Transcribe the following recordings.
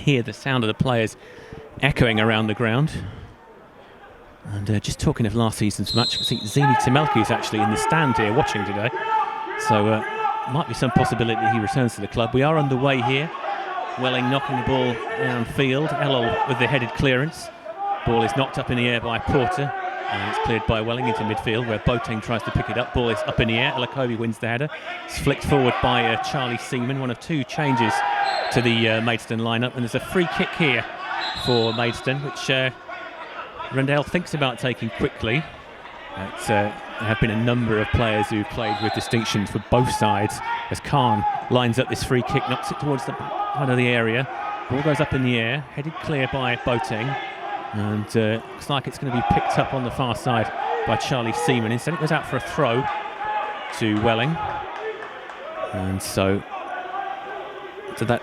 hear the sound of the players echoing around the ground. And just talking of last season's match, I think Zini Timelki is actually in the stand here watching today. So might be some possibility he returns to the club. We are underway here. Welling knocking the ball downfield. Elol with the headed clearance. Ball is knocked up in the air by Porter. And it's cleared by Welling into midfield, where Boateng tries to pick it up. Ball is up in the air. Elakobi wins the header. It's flicked forward by Charlie Seaman, one of two changes to the Maidstone lineup. And there's a free kick here for Maidstone, which Rendell thinks about taking quickly. There have been a number of players who played with distinctions for both sides, as Khan lines up this free kick, knocks it towards the back part of the area. Ball goes up in the air, headed clear by Boateng, and looks like it's going to be picked up on the far side by Charlie Seaman. Instead it goes out for a throw to Welling, and so that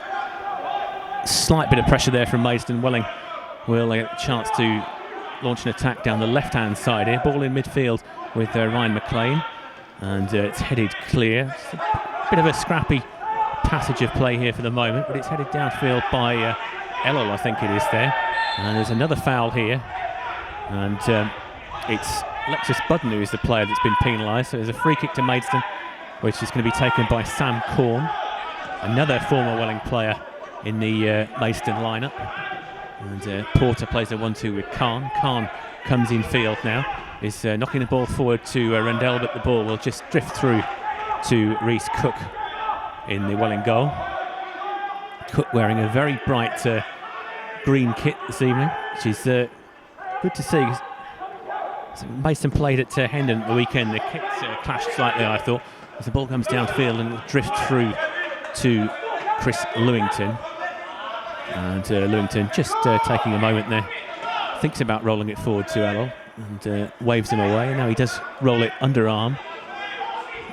slight bit of pressure there from Maidstone. Welling will get a chance to launch an attack down the left-hand side here. Ball in midfield with Ryan McLean, and it's headed clear. It's a bit of a scrappy passage of play here for the moment, but it's headed downfield by Elol, I think it is there. And there's another foul here, and it's Lexus Budden who is the player that's been penalised. So there's a free kick to Maidstone, which is going to be taken by Sam Corn, another former Welling player in the Maidstone lineup. And Porter plays a 1-2 with Khan. Khan comes in field now, is knocking the ball forward to Rendell, but the ball will just drift through to Reece Cook in the Welling goal. Cook wearing a very bright green kit this evening, which is good to see. Maidstone played at Hendon at the weekend. The kits clashed slightly, I thought, as the ball comes downfield and it will drift through to Chris Lewington. And Lewington just taking a moment there, thinks about rolling it forward to Elol and waves him away. Now he does roll it underarm.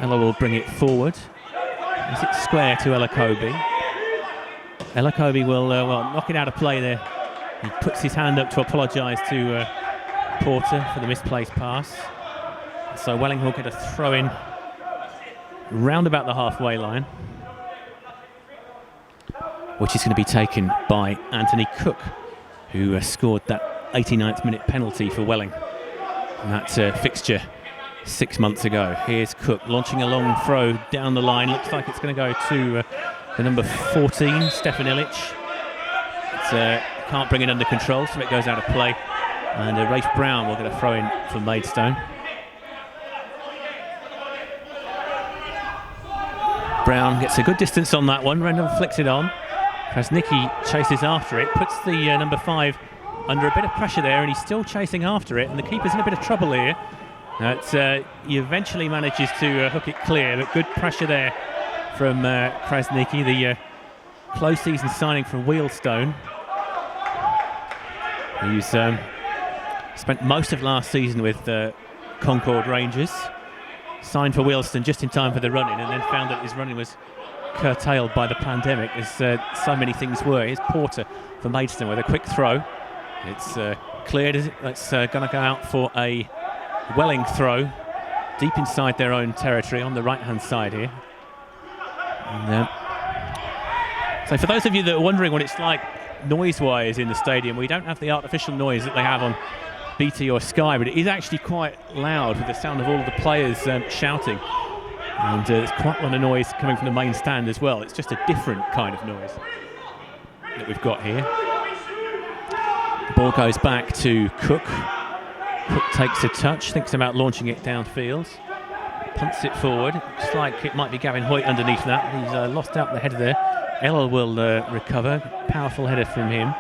Elol will bring it forward. Is it square to Elakobi? Elakobi will knock it out of play there. He puts his hand up to apologise to Porter for the misplaced pass. So Welling will get a throw in round about the halfway line, which is going to be taken by Anthony Cook, who scored that 89th minute penalty for Welling in that fixture 6 months ago. Here's Cook launching a long throw down the line. Looks like it's going to go to the number 14, Stefan Ilic. Can't bring it under control, so it goes out of play. And Rafe Brown will get a throw in for Maidstone. Brown gets a good distance on that one. Rendell flicks it on. Krasnicki chases after it, puts the number 5 under a bit of pressure there, and he's still chasing after it, and the keeper's in a bit of trouble here. He eventually manages to hook it clear, but good pressure there from Krasnicki, the close season signing from Wealdstone. He's spent most of last season with Concord Rangers, signed for Wealdstone just in time for the run-in, and then found that his run-in was curtailed by the pandemic, as so many things were. Here's Porter for Maidstone with a quick throw. It's cleared. It's going to go out for a Welling throw deep inside their own territory on the right-hand side here. And, so for those of you that are wondering what it's like noise-wise in the stadium, we don't have the artificial noise that they have on BT or Sky, but it is actually quite loud with the sound of all of the players shouting. And there's quite a lot of noise coming from the main stand as well. It's just a different kind of noise that we've got here. The ball goes back to Cook. Cook takes a touch, thinks about launching it downfield, punts it forward. Looks like it might be Gavin Hoyt underneath that. He's lost out the header there. Elol will recover. Powerful header from him.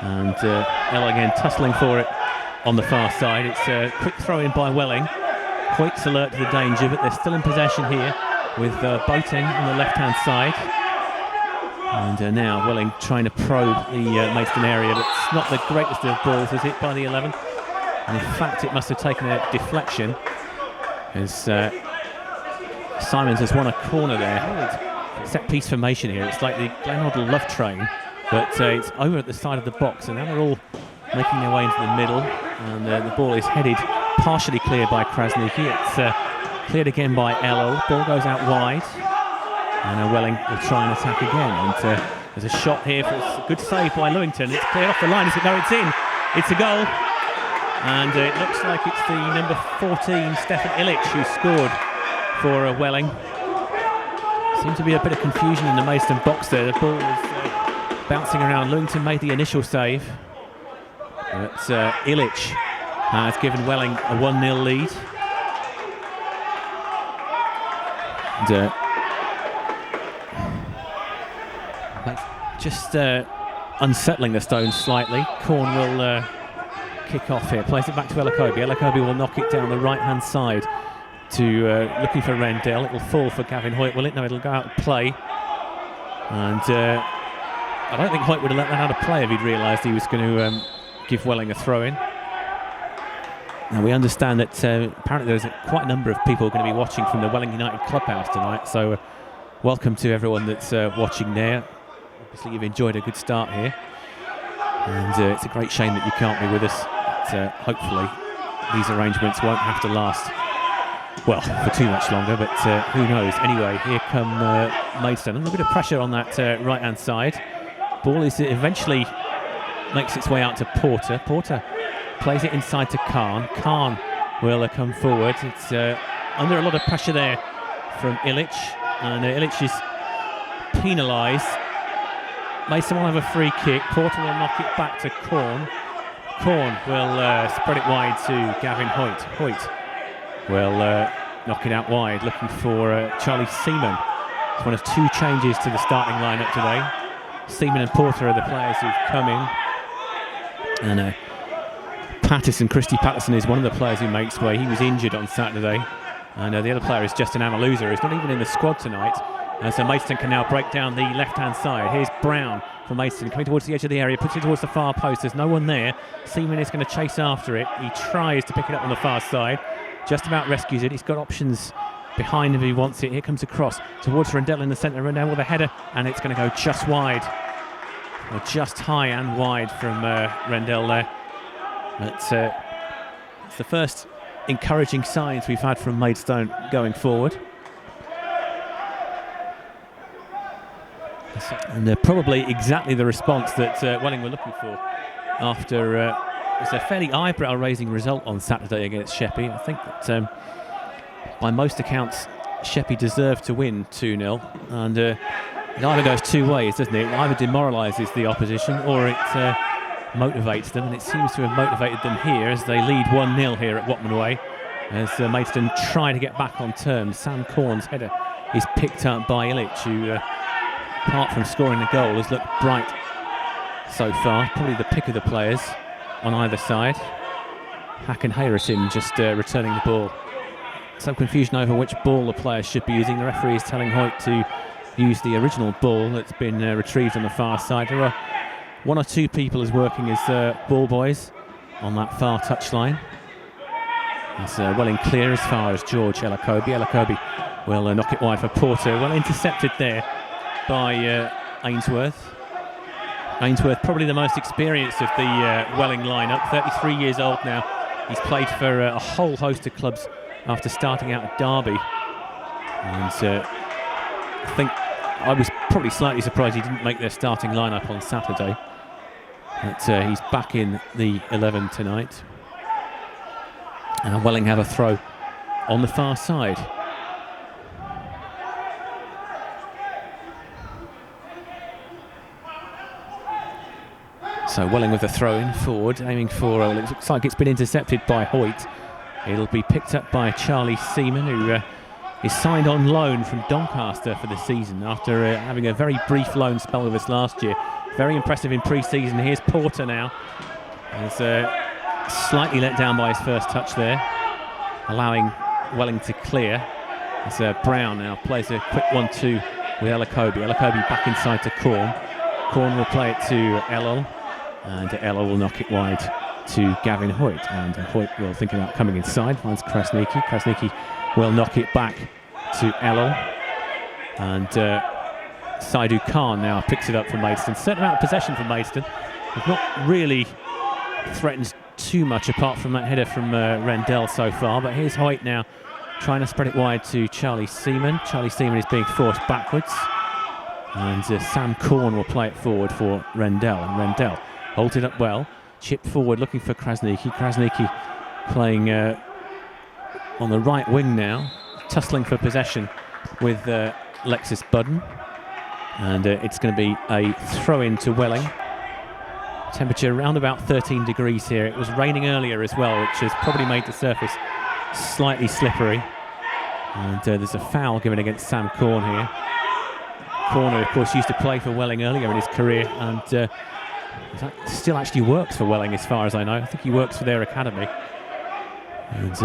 And Elol again tussling for it on the far side. It's a quick throw in by Welling. Hoyt's alert to the danger, but they're still in possession here with Boateng on the left-hand side. And now Welling trying to probe the Maidstone area, but it's not the greatest of balls, is it, by the 11? And in fact, it must have taken a deflection, as Simons has won a corner there. Set-piece formation here. It's like the Glenhoddle Love Train, but it's over at the side of the box, and now they're all making their way into the middle, and the ball is headed partially cleared by Krasnicki. It's cleared again by Elol. Ball goes out wide, and Welling will try and attack again. And There's a shot here for a good save by Lewington. It's cleared off the line. No, it's in. It's a goal. And it looks like it's the number 14, Stefan Ilic, who scored for Welling. Seems to be a bit of confusion in the Maidstone box there. The ball is bouncing around. Lewington made the initial save. But Ilic has given Welling a 1-0 lead. And, just unsettling the Stones slightly. Corn will kick off here. Plays it back to Elokobi. Elokobi will knock it down the right-hand side to looking for Rendell. It'll fall for Gavin Hoyt, will it? No, it'll go out of play. And I don't think Hoyt would have let that out of play if he'd realised he was going to give Welling a throw-in. Now we understand that apparently there's quite a number of people going to be watching from the Welling United clubhouse tonight, so welcome to everyone that's watching there. Obviously you've enjoyed a good start here, and it's a great shame that you can't be with us. But, hopefully these arrangements won't have to last, well, for too much longer, but who knows. Anyway, here come Maidstone. A little bit of pressure on that right-hand side. Ball is eventually makes its way out to Porter. Porter plays it inside to Khan. Khan will come forward. It's under a lot of pressure there from Ilic, and Ilic is penalised. Maidstone will have a free kick. Porter will knock it back to Corn. Corn will spread it wide to Gavin Hoyt. Hoyt will knock it out wide, looking for Charlie Seaman. It's one of two changes to the starting lineup today. Seaman and Porter are the players who've come in. And Christy Patterson is one of the players who makes way. He was injured on Saturday. And the other player is Justin Amaluza, who's not even in the squad tonight. So Maidstone can now break down the left-hand side. Here's Brown from Maidstone coming towards the edge of the area, puts it towards the far post. There's no one there. Seaman is going to chase after it. He tries to pick it up on the far side. Just about rescues it. He's got options behind him if he wants it. Here comes a cross towards Rendell in the centre. Rendell with a header, and it's going to go just wide. Or just high and wide from Rendell there. But it's the first encouraging signs we've had from Maidstone going forward. And probably exactly the response that Welling were looking for after it was a fairly eyebrow-raising result on Saturday against Sheppey. I think that by most accounts Sheppey deserved to win 2-0, and it either goes two ways, doesn't it? It either demoralises the opposition or it motivates them, and it seems to have motivated them here as they lead 1-0 here at Watman Way, as Maidstone try to get back on terms. Sam Corn's header is picked up by Ilic, who apart from scoring the goal has looked bright so far, probably the pick of the players on either side. Hakan Hayresin just returning the ball. Some confusion over which ball the players should be using. The referee is telling Hoyt to use the original ball that's been retrieved on the far side. There are one or two people as working as ball boys on that far touchline. It's Welling clear as far as George Elokobi. Elokobi will knock it wide for Porter. Well intercepted there by Ainsworth. Ainsworth probably the most experienced of the Welling lineup, 33 years old now. He's played for a whole host of clubs after starting out at Derby. And I think I was probably slightly surprised he didn't make their starting lineup on Saturday. But he's back in the 11 tonight. And Welling have a throw on the far side. So Welling with the throw in forward, aiming for, it looks like it's been intercepted by Hoyt. It'll be picked up by Charlie Seaman, who is signed on loan from Doncaster for the season after having a very brief loan spell with us last year. Very impressive in pre-season. Here's Porter now. He's slightly let down by his first touch there, allowing Welling to clear. As Brown now plays a quick 1-2 with Elokobi. Elokobi back inside to Corn. Corn will play it to Ellel, and Ellel will knock it wide to Gavin Hoyt, and Hoyt will think about coming inside, finds Krasniki. Krasniki will knock it back to Ellel, and Saidu Khan now picks it up from Maidstone. Certain amount of possession from Maidstone. They've not really threatened too much apart from that header from Rendell so far, but here's Hoyt now trying to spread it wide to Charlie Seaman. Charlie Seaman is being forced backwards, And Sam Corn will play it forward for Rendell. And Rendell holds it up well. Chip forward looking for Krasniqi. Krasniqi playing on the right wing now, tussling for possession with Lexus Budden. And it's going to be a throw-in to Welling. Temperature around about 13 degrees here. It was raining earlier as well, which has probably made the surface slightly slippery. And there's a foul given against Sam Corn here. Corner, of course, used to play for Welling earlier in his career, and still actually works for Welling as far as I know. I think he works for their academy. And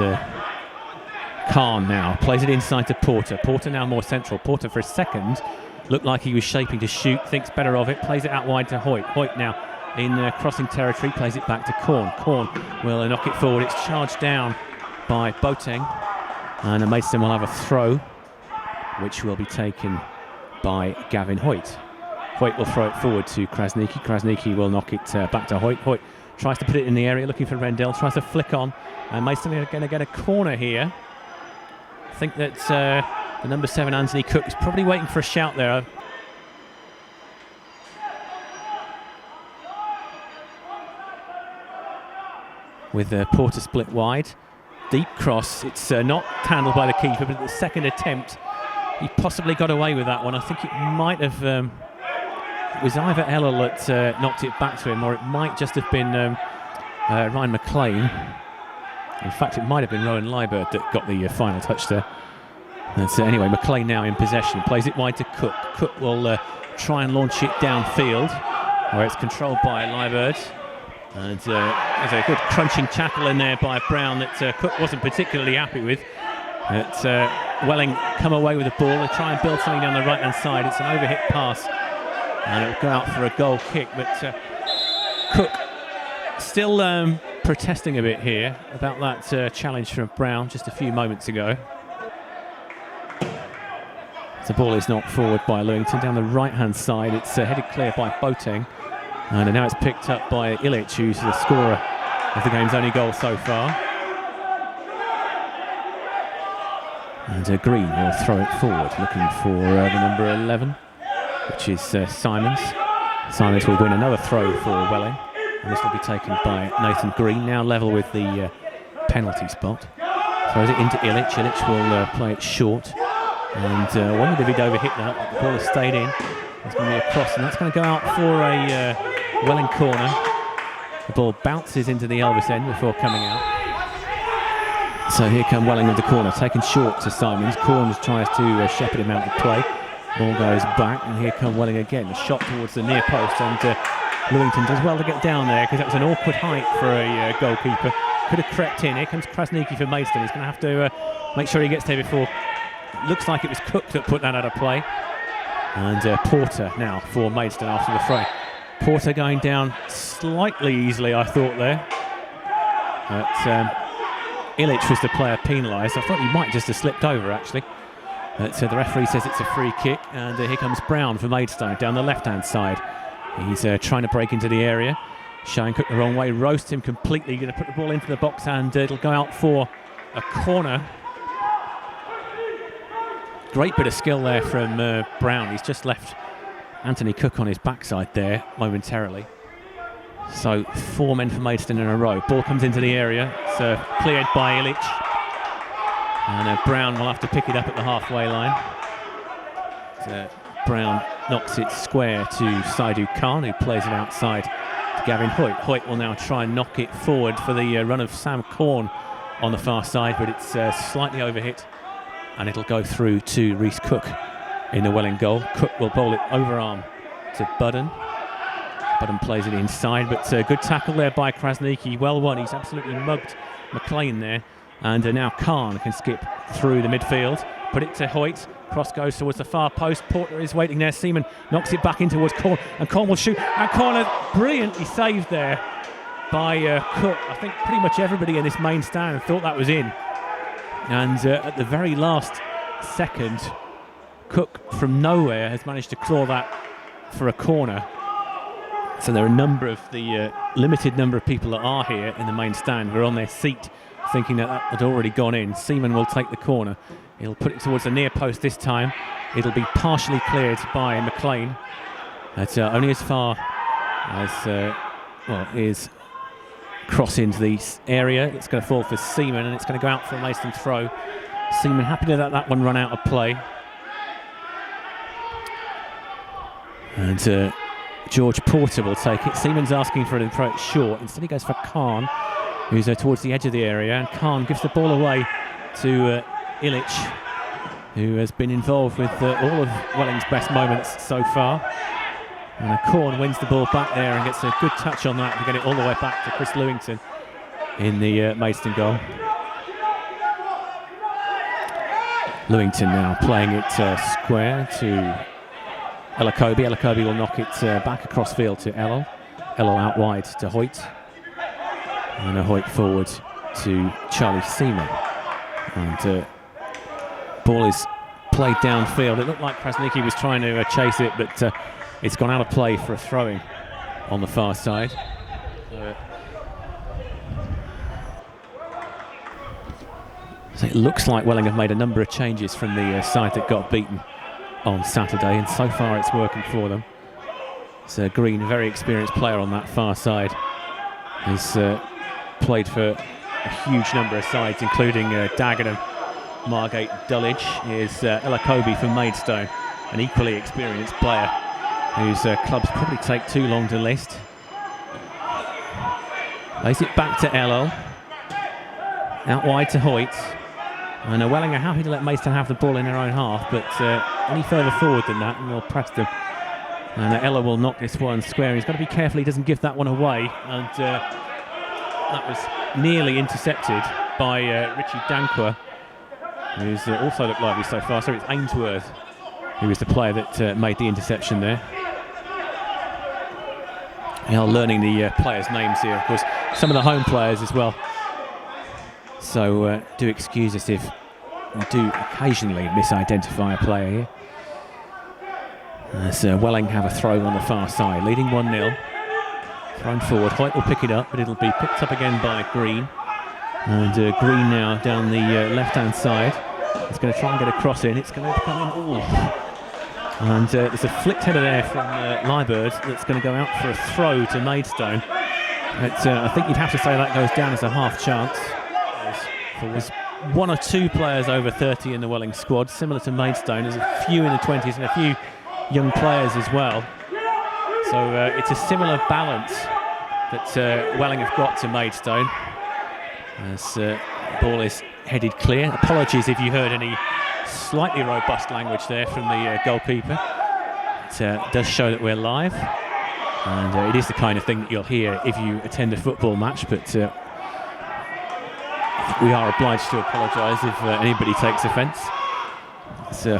Khan now plays it inside to Porter. Porter now more central. Porter for a second looked like he was shaping to shoot, thinks better of it, plays it out wide to Hoyt. Hoyt now in crossing territory, plays it back to Corn. Corn will knock it forward. It's charged down by Boateng, and Maidstone will have a throw, which will be taken by Gavin Hoyt. Hoyt will throw it forward to Krasniqi. Krasniqi will knock it back to Hoyt. Hoyt tries to put it in the area, looking for Rendell, tries to flick on, and Maidstone are going to get a corner here. I think that the number 7, Anthony Cook, is probably waiting for a shout there. With Porter split wide. Deep cross, it's not handled by the keeper, but at the second attempt he possibly got away with that one. I think it might have, it was either Ella that knocked it back to him, or it might just have been Ryan McLean. In fact, it might have been Rowan Liebert that got the final touch there. Anyway, McLean now in possession, plays it wide to Cook. Cook will try and launch it downfield, where it's controlled by Liebert. And there's a good crunching tackle in there by Brown that Cook wasn't particularly happy with. Welling come away with the ball. They try and build something down the right-hand side. It's an overhit pass, and it'll go out for a goal kick. But Cook still protesting a bit here about that challenge from Brown just a few moments ago. The ball is knocked forward by Lewington down the right-hand side. It's headed clear by Boateng. And now it's picked up by Ilic, who's the scorer of the game's only goal so far. And Green will throw it forward, looking for the number 11, which is Simons. Simons will win another throw for Welling. And this will be taken by Nathan Green, now level with the penalty spot. Throws it into Ilic. Ilic will play it short. And wondered if he'd overhit that, but the ball has stayed in. There's going to be a cross, and that's going to go out for a Welling corner. The ball bounces into the Elvis end before coming out. So here come Welling with the corner, taken short to Simons. Corns tries to shepherd him out of play. Ball goes back, and here come Welling again. A shot towards the near post, and Lewington does well to get down there, because that was an awkward height for a goalkeeper. Could have crept in. Here comes Krasniqi for Maidstone. He's going to have to make sure he gets there before. Looks like it was Cook that put that out of play. And Porter now for Maidstone after the fray. Porter going down slightly easily, I thought there. But Ilic was the player penalised. I thought he might just have slipped over, actually. So the referee says it's a free kick. And here comes Brown for Maidstone down the left-hand side. He's trying to break into the area. Showing Cook the wrong way, roast him completely. Going to put the ball into the box, and it'll go out for a corner. Great bit of skill there from Brown. He's just left Anthony Cook on his backside there momentarily. So 4 men for Maidstone in a row. Ball comes into the area. It's cleared by Ilic. And Brown will have to pick it up at the halfway line. Brown knocks it square to Saidu Khan, who plays it outside to Gavin Hoyt. Hoyt will now try and knock it forward for the run of Sam Corn on the far side, but it's slightly overhit. And it'll go through to Reece Cook in the Welling goal. Cook will bowl it overarm to Budden. Budden plays it inside, but good tackle there by Krasniqi. Well won. He's absolutely mugged McLean there. And now Khan can skip through the midfield. Put it to Hoyt. Cross goes towards the far post. Porter is waiting there. Seaman knocks it back in towards Corn. And Corn will shoot. And corner brilliantly saved there by Cook. I think pretty much everybody in this main stand thought that was in. And at the very last second, Cook from nowhere has managed to claw that for a corner. So there are a number of the limited number of people that are here in the main stand who are on their seat thinking that had already gone in. Seaman will take the corner. He'll put it towards the near post this time. It'll be partially cleared by McLean. That's only as far as is cross into the area. It's going to fall for Seaman, and it's going to go out for a Maidstone throw. Seaman happy to let that one run out of play. And George Porter will take it. Seaman's asking for an approach short. Instead he goes for Khan, who's towards the edge of the area, and Khan gives the ball away to Illich, who has been involved with all of Welling's best moments so far. And Korn wins the ball back there and gets a good touch on that to get it all the way back to Chris Lewington in the Maidstone goal. Lewington now playing it square to Elakobi. Elakobi will knock it back across field to Ellel. Ellel out wide to Hoyt. And a Hoyt forward to Charlie Seaman. And ball is played downfield. It looked like Krasnicki was trying to chase it, but it's gone out of play for a throwing on the far side. So it looks like Welling have made a number of changes from the side that got beaten on Saturday, and so far it's working for them. So Green, a very experienced player on that far side, has played for a huge number of sides, including Dagenham, Margate, Dulwich. Here's Elakobi from Maidstone, an equally experienced player whose clubs probably take too long to list. Lays it back to Ellel, out wide to Hoyt. And Welling are happy to let Maidstone have the ball in their own half, but any further forward than that and they'll press them. And Ellel will knock this one square. He's got to be careful he doesn't give that one away, and that was nearly intercepted by Richie Dankwa, who's also looked lively so far. So it's Ainsworth who was the player that made the interception there. Now learning the players' names here, of course, some of the home players as well. So do excuse us if we do occasionally misidentify a player here. As Welling have a throw on the far side, leading 1-0. Thrown forward, Hoyt will pick it up, but it'll be picked up again by Green. And Green now down the left-hand side. He's going to try and get a cross in. It's going to come in. And there's a flicked header there from Liebert that's going to go out for a throw to Maidstone. But I think you'd have to say that goes down as a half chance. There's one or two players over 30 in the Welling squad, similar to Maidstone. There's a few in the 20s and a few young players as well. So it's a similar balance that Welling have got to Maidstone. As the ball is headed clear. Apologies if you heard any slightly robust language there from the goalkeeper. It does show that we're live. And it is the kind of thing that you'll hear if you attend a football match, but we are obliged to apologise if anybody takes offence.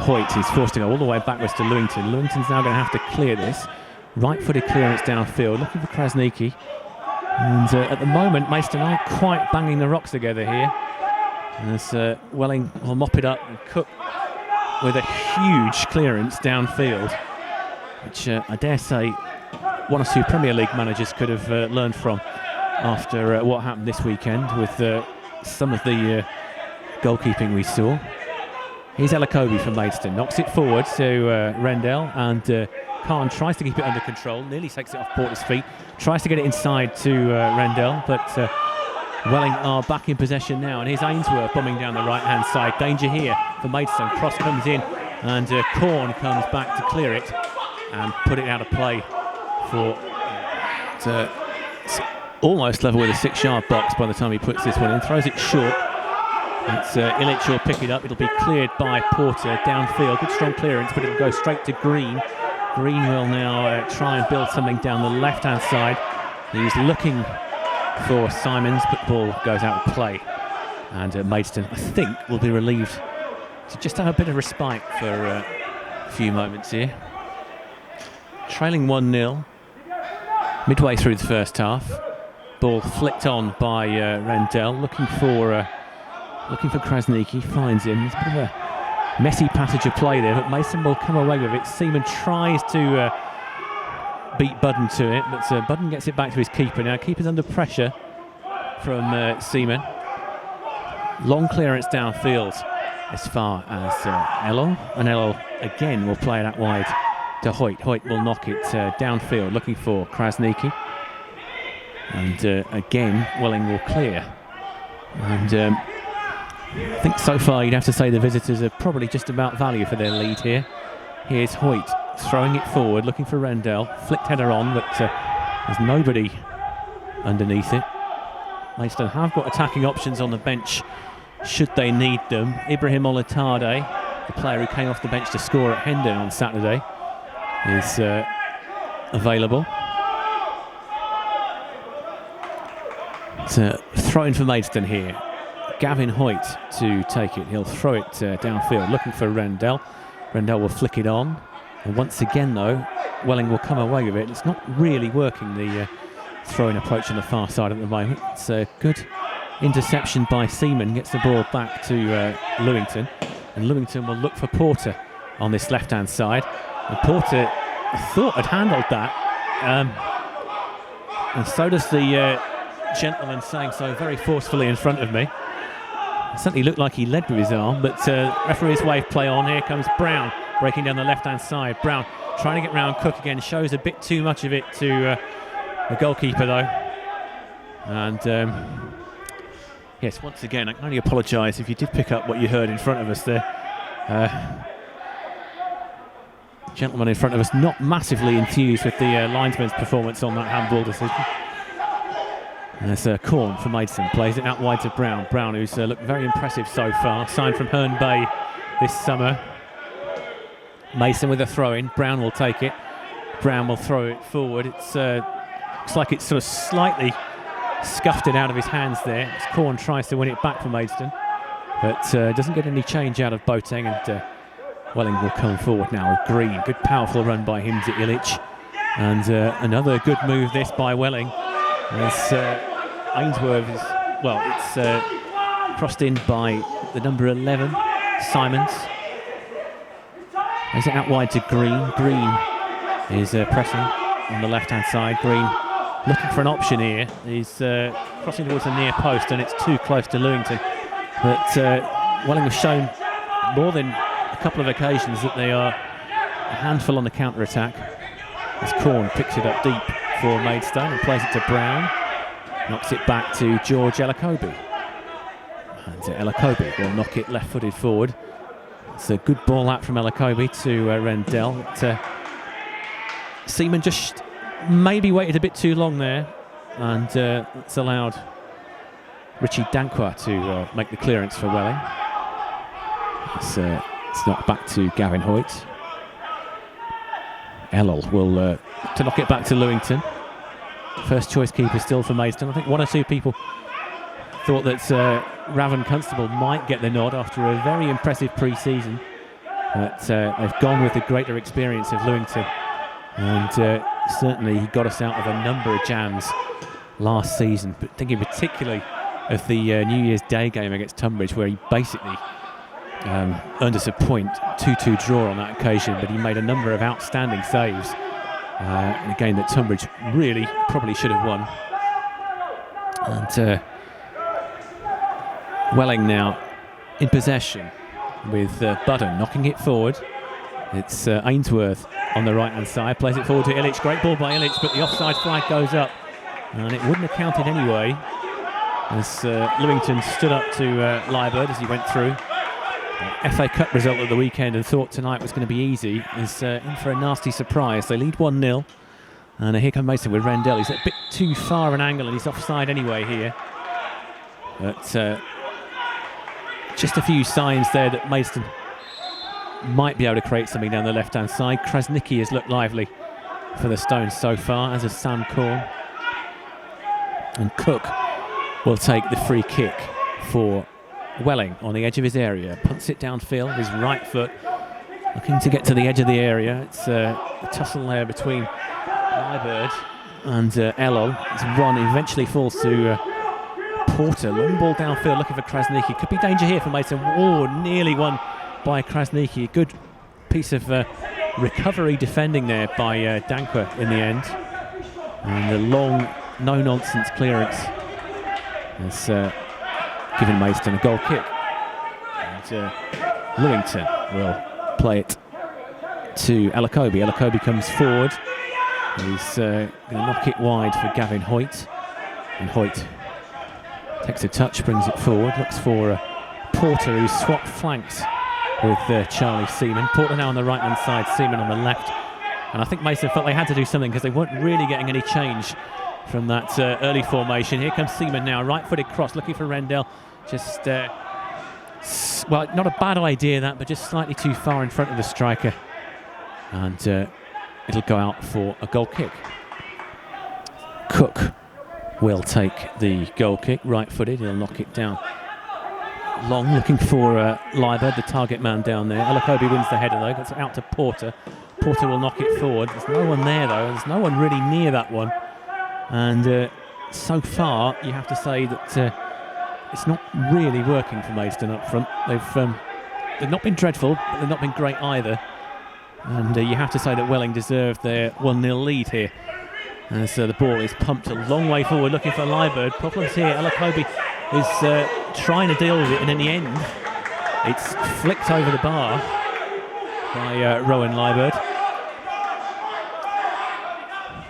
Hoyt is forced to go all the way backwards to Lewington. Lewington's now going to have to clear this. Right-footed clearance downfield, looking for Krasnicki. And at the moment, Maidstone aren't quite banging the rocks together here. As Welling will mop it up and Cook with a huge clearance downfield, which I dare say one or two Premier League managers could have learned from after what happened this weekend with some of the goalkeeping we saw. Here's Elakobi from Maidstone, knocks it forward to Rendell, and Khan tries to keep it under control, nearly takes it off Porter's feet, tries to get it inside to Rendell, but Welling are back in possession now, and here's Ainsworth bombing down the right-hand side. Danger here for Maidstone. Cross comes in, and Korn comes back to clear it and put it out of play for almost level with a 6-yard box by the time he puts this one in. Throws it short. It's Illich will pick it up. It'll be cleared by Porter downfield. Good strong clearance, but it'll go straight to Green. Green will now try and build something down the left-hand side. He's looking for Simons, but the ball goes out of play. And Maidstone, I think, will be relieved to just have a bit of respite for a few moments here. Trailing 1-0, midway through the first half. Ball flicked on by Rendell, looking for Krasnicki, finds him. There's a bit of a messy passage of play there, but Maidstone will come away with it. Seaman tries to beat Budden to it, but Budden gets it back to his keeper now. Keeper's under pressure from Seaman. Long clearance downfield as far as Ellel, and Ellel again will play it out wide to Hoyt. Hoyt will knock it downfield, looking for Krasniki, and again Welling will clear. And I think so far you'd have to say the visitors are probably just about value for their lead here. Here's Hoyt throwing it forward, looking for Rendell. Flicked header on, but there's nobody underneath it. Maidstone have got attacking options on the bench should they need them. Ibrahim Olatade, the player who came off the bench to score at Hendon on Saturday, is available. It's a throw-in for Maidstone here. Gavin Hoyt to take it. He'll throw it downfield, looking for Rendell. Rendell will flick it on. And once again, though, Welling will come away with it. It's not really working, the throwing approach on the far side at the moment. It's a good interception by Seaman, gets the ball back to Lewington, and Lewington will look for Porter on this left-hand side. And Porter, I thought, had handled that, and so does the gentleman saying so very forcefully in front of me. It certainly looked like he led with his arm, but referee's wave play on. Here comes Brown breaking down the left-hand side. Brown trying to get round Cook again, shows a bit too much of it to the goalkeeper though. And yes, once again, I can only apologise if you did pick up what you heard in front of us there. Gentleman in front of us not massively enthused with the linesman's performance on that handball decision. There's Corn for Maidstone, plays it out wide to Brown. Brown, who's looked very impressive so far, signed from Herne Bay this summer. Mason with a throw-in. Brown will take it. Brown will throw it forward. It's looks like it's sort of slightly scuffed it out of his hands there. As Corn tries to win it back for Maidstone, but doesn't get any change out of Boateng, and Welling will come forward now with Green. Good powerful run by him to Illich, and another good move this by Welling. As Ainsworth is, well, it's crossed in by the number 11, Simons. Is it out wide to Green? Green is pressing on the left-hand side. Green looking for an option here. He's crossing towards the near post, and it's too close to Lewington. But Welling have shown more than a couple of occasions that they are a handful on the counter-attack. As Corn picks it up deep for Maidstone and plays it to Brown. Knocks it back to George Elakobi. And Elakobi will knock it left-footed forward. It's a good ball out from Elakobi to Rendell. Seaman just maybe waited a bit too long there, and it's allowed Richie Dankwa to make the clearance for Welling. It's knocked back to Gavin Hoyt. Ellel will to knock it back to Lewington. First choice keeper still for Maidstone. I think one or two people thought that Raven Constable might get the nod after a very impressive pre-season, but they've gone with the greater experience of Lewington, and certainly he got us out of a number of jams last season, but thinking particularly of the New Year's Day game against Tunbridge, where he basically earned us a point, 2-2 draw on that occasion, but he made a number of outstanding saves in a game that Tunbridge really probably should have won. And Welling now in possession with Budden knocking it forward. It's Ainsworth on the right hand side, plays it forward to Illich. Great ball by Illich, but the offside flag goes up, and it wouldn't have counted anyway, as Lewington stood up to Lyrebird as he went through. FA Cup result of the weekend, and thought tonight was going to be easy, is in for a nasty surprise. They lead 1-0, and here comes Mason with Rendell. He's a bit too far an angle, and he's offside anyway here. But just a few signs there that Maidstone might be able to create something down the left-hand side. Krasniki has looked lively for the Stones so far, as has Sam Corn. And Cook will take the free kick for Welling on the edge of his area. Punts it downfield with his right foot, looking to get to the edge of the area. It's a tussle there between Lyrebird and Ellel. His run eventually falls to Porter. Long ball downfield looking for Krasniki. Could be danger here for Mason. Oh, nearly won by Krasniki. Good piece of recovery defending there by Dankwa in the end. And a long, no-nonsense clearance as giving Maidstone a goal kick. And Lewington will play it to Elokobi. Elokobi comes forward. He's going to knock it wide for Gavin Hoyt. And Hoyt takes a touch, brings it forward, looks for Porter, who's swapped flanks with Charlie Seaman. Porter now on the right-hand side, Seaman on the left. And I think Maidstone felt they had to do something because they weren't really getting any change from that early formation. Here comes Seaman now, right-footed cross, looking for Rendell. Just, well, not a bad idea that, but just slightly too far in front of the striker. And it'll go out for a goal kick. Cook will take the goal kick, right-footed. He'll knock it down long, looking for Liebert, the target man down there. Elokobi wins the header though, gets it out to Porter. Porter will knock it forward. There's no one there though. There's no one really near that one. And so far, you have to say that it's not really working for Maidstone up front. They've not been dreadful, but they've not been great either. And you have to say that Welling deserved their 1-0 lead here. As the ball is pumped a long way forward, looking for Liebert. Problems here. Elokobi is trying to deal with it, and in the end, it's flicked over the bar by Rowan Liebert.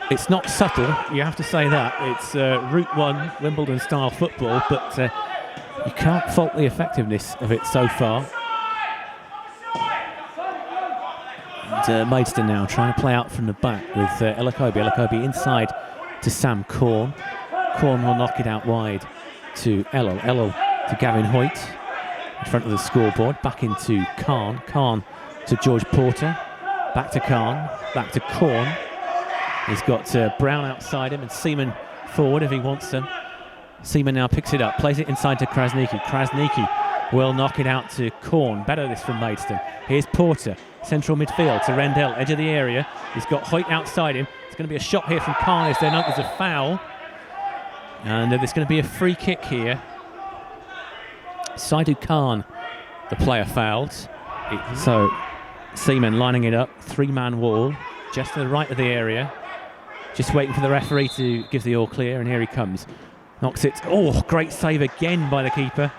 It's not subtle, you have to say that. It's Route 1 Wimbledon-style football, but you can't fault the effectiveness of it so far. And Maidstone now trying to play out from the back with Elokobi. Elokobi inside to Sam Corn. Corn will knock it out wide to Ello. Ello to Gavin Hoyt in front of the scoreboard. Back into Khan. Khan to George Porter. Back to Khan. Back to Corn. He's got Brown outside him and Seaman forward if he wants them. Seaman now picks it up, plays it inside to Krasniki. Krasniki will knock it out to Corn. Better this from Maidstone. Here's Porter, central midfield to Rendell, edge of the area. He's got Hoyt outside him. It's going to be a shot here from Khan. There's a foul. And there's going to be a free kick here. Saidu Khan, the player, fouled. So Seaman lining it up, three-man wall, just to the right of the area. Just waiting for the referee to give the all clear, and here he comes. Knocks it. Oh, great save again by the keeper.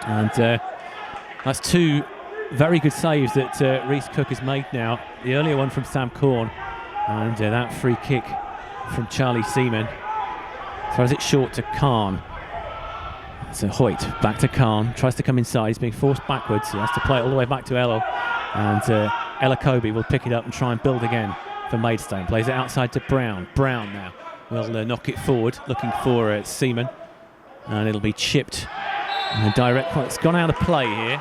And that's two very good saves that Reece Cook has made now. The earlier one from Sam Corn, and that free kick from Charlie Seaman. Throws it short to Khan. So Hoyt back to Khan, tries to come inside. He's being forced backwards. He has to play it all the way back to Ello. And Elokobi will pick it up and try and build again for Maidstone. Plays it outside to Brown. Brown now will knock it forward, looking for Seaman. And it'll be chipped. And the direct, well, it's gone out of play here.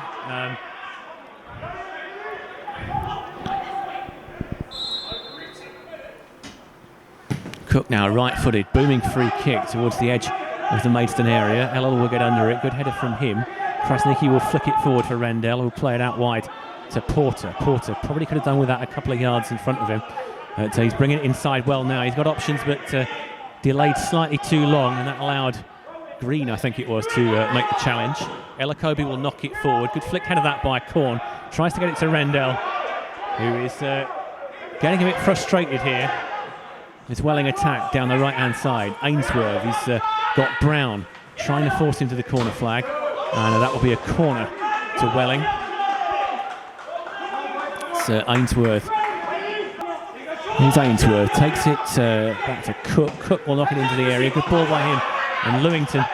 Cook now right-footed, booming free kick towards the edge of the Maidstone area. Ello will get under it, good header from him. Krasniki will flick it forward for Rendell, who'll play it out wide to Porter. Porter probably could have done with that a couple of yards in front of him. So he's bringing it inside well now. He's got options, but delayed slightly too long, and that allowed Green, I think it was, to make the challenge. Elokobi will knock it forward. Good flick header that by Corn. Tries to get it to Rendell, who is getting a bit frustrated here. It's Welling attack down the right-hand side. Ainsworth, he's got Brown trying to force him to the corner flag. And that will be a corner to Welling. It's Ainsworth. Here's Ainsworth, takes it back to Cook. Cook will knock it into the area. Good ball by him. And Lewington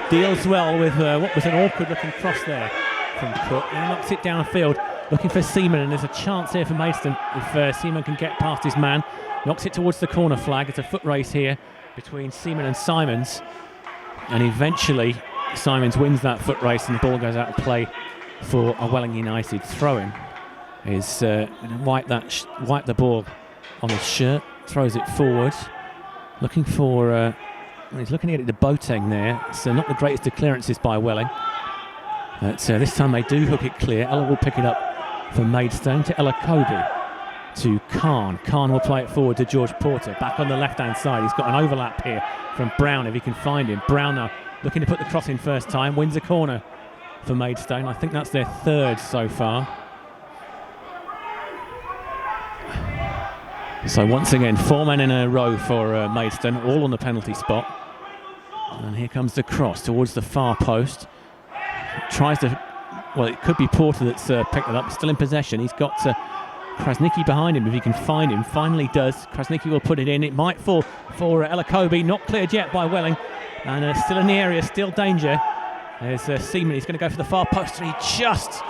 deals well with what was an awkward-looking cross there from Cook. And he knocks it downfield, looking for Seaman. And there's a chance here for Maidstone if Seaman can get past his man. Knocks it towards the corner flag. It's a foot race here between Seaman and Simons. And eventually, Simons wins that foot race and the ball goes out of play for a Welling United throw-in. He's wipe the ball on his shirt, throws it forward, looking for... he's looking at the Boateng there. So not the greatest of clearances by Welling. But this time they do hook it clear. Ella will pick it up for Maidstone to Elokobi. To Khan. Khan will play it forward to George Porter. Back on the left-hand side. He's got an overlap here from Brown if he can find him. Brown now looking to put the cross in first time. Wins a corner for Maidstone. I think that's their third so far. So once again, 4 men in a row for Maidstone, all on the penalty spot. And here comes the cross towards the far post. Tries to, well, it could be Porter that's picked it up. Still in possession. He's got Krasnicki behind him if he can find him. Finally does. Krasnicki will put it in. It might fall for Elakobi. Not cleared yet by Welling. And still in the area, still danger. There's Seaman. He's going to go for the far post, and he just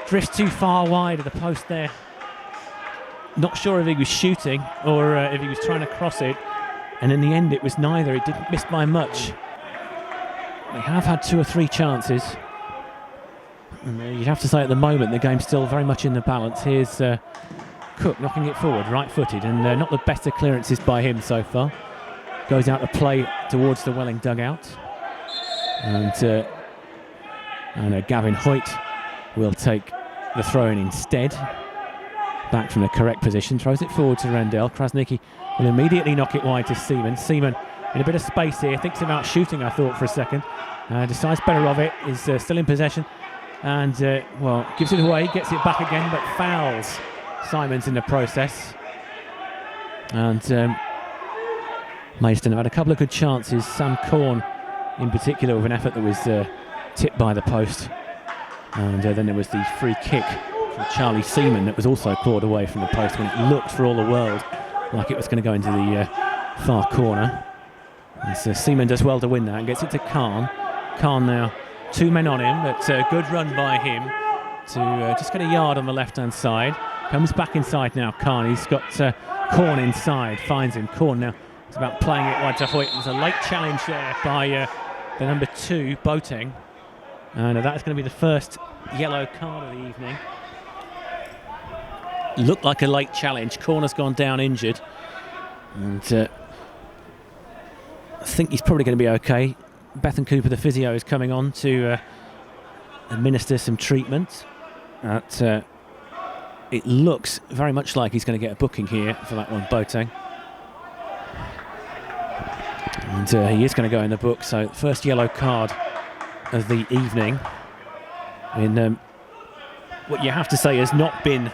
drifts too far wide of the post there. Not sure if he was shooting or if he was trying to cross it. And in the end, it was neither. It didn't miss by much. They have had 2 or 3 chances. And you'd have to say at the moment the game's still very much in the balance. Here's Cook knocking it forward, right-footed, and not the better clearances by him so far. Goes out to play towards the Welling dugout. And Gavin Hoyt will take the throw-in instead. Back from the correct position, throws it forward to Rendell. Krasnicki will immediately knock it wide to Seaman. Seaman in a bit of space here, thinks about shooting, I thought, for a second. Decides better of it, is still in possession. And, well, gives it away, gets it back again, but fouls Simons in the process. And Maidstone have had a couple of good chances. Sam Corn, in particular, with an effort that was tipped by the post. And then there was the free kick from Charlie Seaman that was also clawed away from the post when it looked for all the world like it was going to go into the far corner. And so Seaman does well to win that and gets it to Khan. Khan now, 2 men on him, but a good run by him to just get a yard on the left-hand side. Comes back inside now, Khan. He's got Corn inside, finds him. Corn now, it's about playing it wide to Hoyt. There's a late challenge there by the number 2, Boateng. And that's going to be the first yellow card of the evening. Looked like a late challenge. Corner's gone down injured. And I think he's probably going to be okay. Bethan Cooper, the physio, is coming on to administer some treatment. It looks very much like he's going to get a booking here for that one, Boateng. And he is going to go in the book. So first yellow card of the evening. In what you have to say has not been,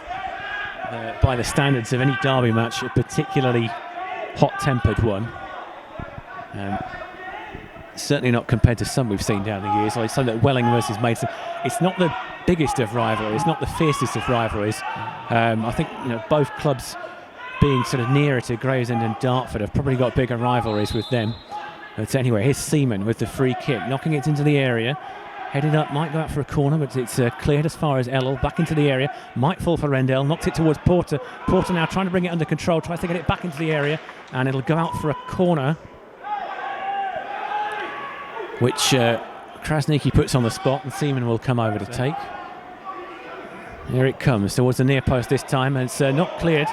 by the standards of any derby match, a particularly hot-tempered one. Certainly not compared to some we've seen down the years, like something that Welling versus Maidstone. It's not the biggest of rivalries, not the fiercest of rivalries. I think both clubs, being sort of nearer to Gravesend and Dartford, have probably got bigger rivalries with them. But anyway, here's Seaman with the free kick, knocking it into the area. Headed up, might go out for a corner, but it's cleared as far as Ellel, back into the area. Might fall for Rendell, knocks it towards Porter. Porter now trying to bring it under control, tries to get it back into the area, and it'll go out for a corner, which Krasnicki puts on the spot, and Seaman will come over to take. Here it comes towards the near post this time, and it's not cleared.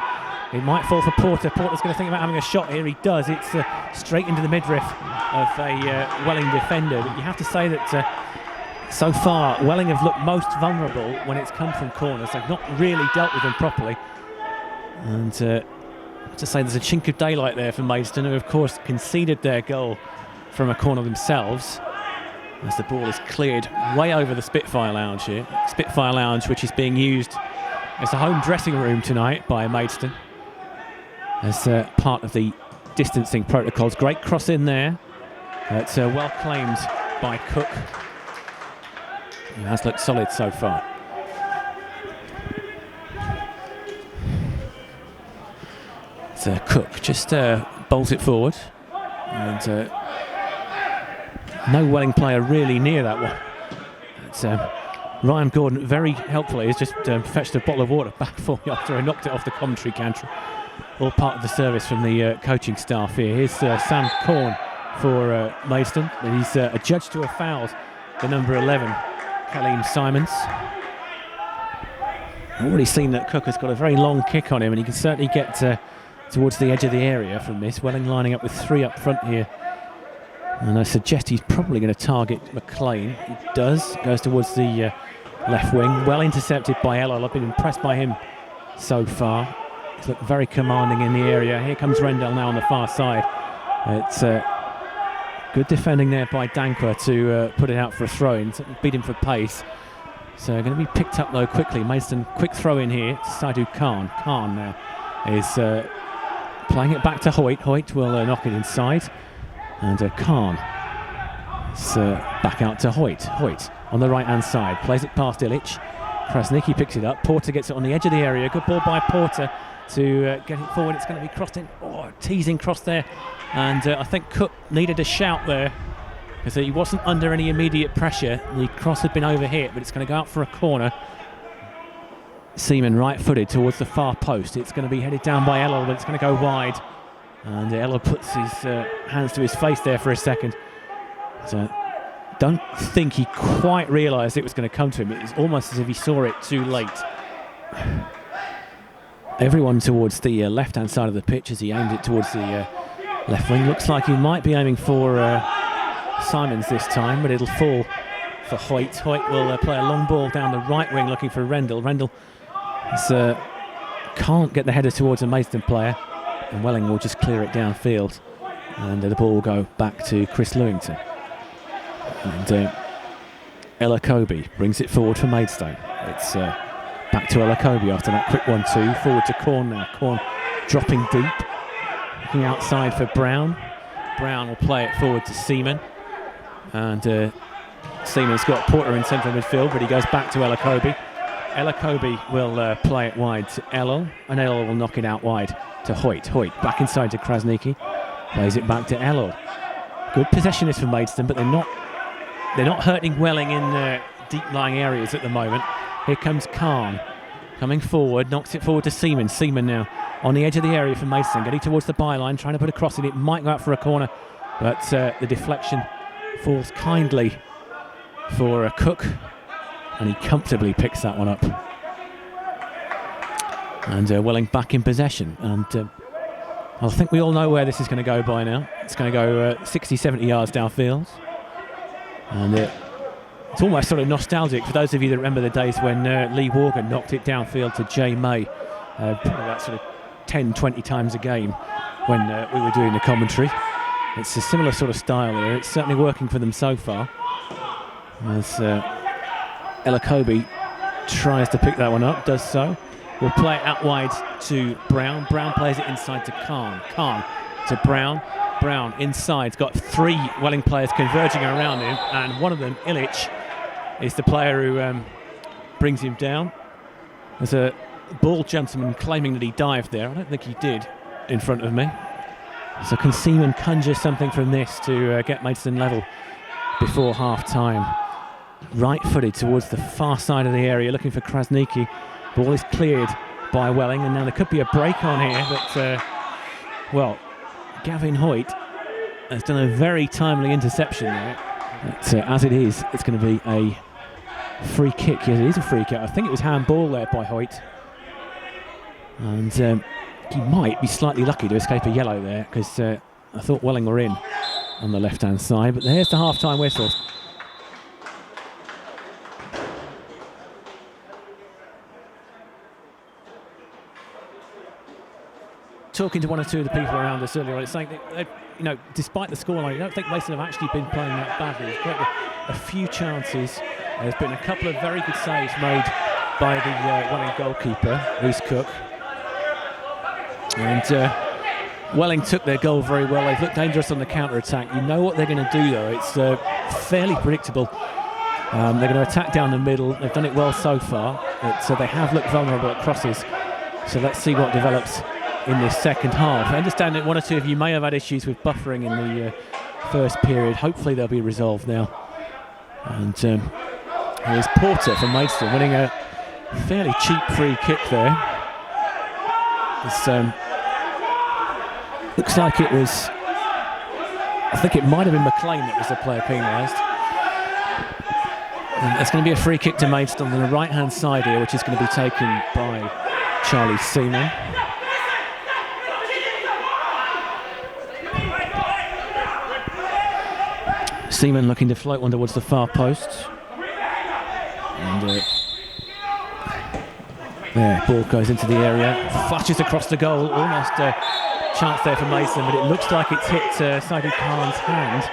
It might fall for Porter. Porter's going to think about having a shot here. He does. It's straight into the midriff of a Welling defender. But you have to say that so far, Welling have looked most vulnerable when it's come from corners. They've not really dealt with them properly. And to say there's a chink of daylight there for Maidstone, who of course conceded their goal from a corner themselves, as the ball is cleared way over the Spitfire Lounge here. Spitfire Lounge, which is being used as a home dressing room tonight by Maidstone, as part of the distancing protocols. Great cross in there. It's well claimed by Cook. He has looked solid so far. So Cook just bowls it forward, and no Welling player really near that one. It's Ryan Gordon very helpfully has just fetched a bottle of water back for me after I knocked it off the commentary counter. All part of the service from the coaching staff here. Here's Sam Corn for Maidstone. He's adjudged to have fouled the number 11, Kaleem Simons. I've already seen that Cook has got a very long kick on him, and he can certainly get towards the edge of the area from this. Welling lining up with 3 up front here. And I suggest he's probably going to target McLean. He does. Goes towards the left wing. Well intercepted by Ellel. I've been impressed by him so far. He's looked very commanding in the area. Here comes Rendell now on the far side. It's good defending there by Dankwa to put it out for a throw-in. Beat him for pace. So going to be picked up though quickly. Maidstone quick throw in here to Saidu Khan. Khan now is playing it back to Hoyt. Hoyt will knock it inside. And Khan It's back out to Hoyt. Hoyt on the right-hand side, plays it past Ilic. Krasniqi picks it up. Porter gets it on the edge of the area. Good ball by Porter to get it forward. It's going to be crossed in. Oh, teasing cross there. And I think Cook needed a shout there because he wasn't under any immediate pressure. The cross had been overhit, but it's going to go out for a corner. Seaman right-footed towards the far post. It's going to be headed down by Ellel, but it's going to go wide. And Ellel puts his hands to his face there for a second. So don't think he quite realised it was going to come to him. It was almost as if he saw it too late. Everyone towards the left-hand side of the pitch as he aimed it towards the left wing. Looks like he might be aiming for Simons this time, but it'll fall for Hoyt. Hoyt will play a long ball down the right wing looking for Rendell. Rendell can't get the header towards a Maidstone player, and Welling will just clear it downfield, and the ball will go back to Chris Lewington. And Ella Kobe brings it forward for Maidstone. It's back to Ella Kobe after that quick 1-2. Forward to Corn now. Corn dropping deep. Looking outside for Brown. Brown will play it forward to Seaman. And Seaman's got Porter in central midfield, but he goes back to Ella Kobe. Ella Kobe will play it wide to Ellel, and Ellel will knock it out wide to Hoyt. Hoyt back inside to Krasniqi. Plays it back to Ellel. Good possessionist for Maidstone, but they're not hurting Welling in deep-lying areas at the moment. Here comes Khan, coming forward, knocks it forward to Seaman. Seaman now on the edge of the area for Maidstone, getting towards the byline, trying to put a cross in. It might go out for a corner, but the deflection falls kindly for Cook, and he comfortably picks that one up. And Welling back in possession. And I think we all know where this is going to go by now. It's going to go 60, 70 yards downfield. And it's almost sort of nostalgic for those of you that remember the days when Lee Morgan knocked it downfield to Jay May, about sort of 10, 20 times a game when we were doing the commentary. It's a similar sort of style here. It's certainly working for them so far. As Ella Kobe tries to pick that one up, does so. We'll play it out wide to Brown. Brown plays it inside to Khan. Khan to Brown. Brown inside, got three Welling players converging around him, and one of them, Ilic, is the player who brings him down. There's a ball gentleman claiming that he dived there. I don't think he did in front of me. So can Seaman conjure something from this to get Maidstone level before half-time? Right-footed towards the far side of the area, looking for Krasniqi. Ball is cleared by Welling, and now there could be a break on here, but, well, Gavin Hoyt has done a very timely interception there. But, as it is, it's going to be a free kick. Yes, it is a free kick. I think it was handball there by Hoyt. And he might be slightly lucky to escape a yellow there, because I thought Welling were in on the left-hand side. But there's the half-time whistle. Talking to one or two of the people around us earlier on, it's saying that, despite the scoreline, I don't think Maidstone have actually been playing that badly. There's quite a few chances. There's been a couple of very good saves made by the Welling goalkeeper, Reece Cook. And Welling took their goal very well. They've looked dangerous on the counter-attack. You know what they're going to do, though. It's fairly predictable. They're going to attack down the middle. They've done it well so far. So they have looked vulnerable at crosses. So let's see what develops in this second half. I understand that one or two of you may have had issues with buffering in the first period. Hopefully they'll be resolved now. And here's Porter from Maidstone winning a fairly cheap free kick there. It's, looks like it was, I think it might have been McLean that was the player penalised. And it's going to be a free kick to Maidstone on the right hand side here, which is going to be taken by Charlie Seaman. Seaman looking to float one towards the far post. And there, ball goes into the area, flashes across the goal, almost a chance there for Maidstone, but it looks like it's hit Saidi Khan's hand.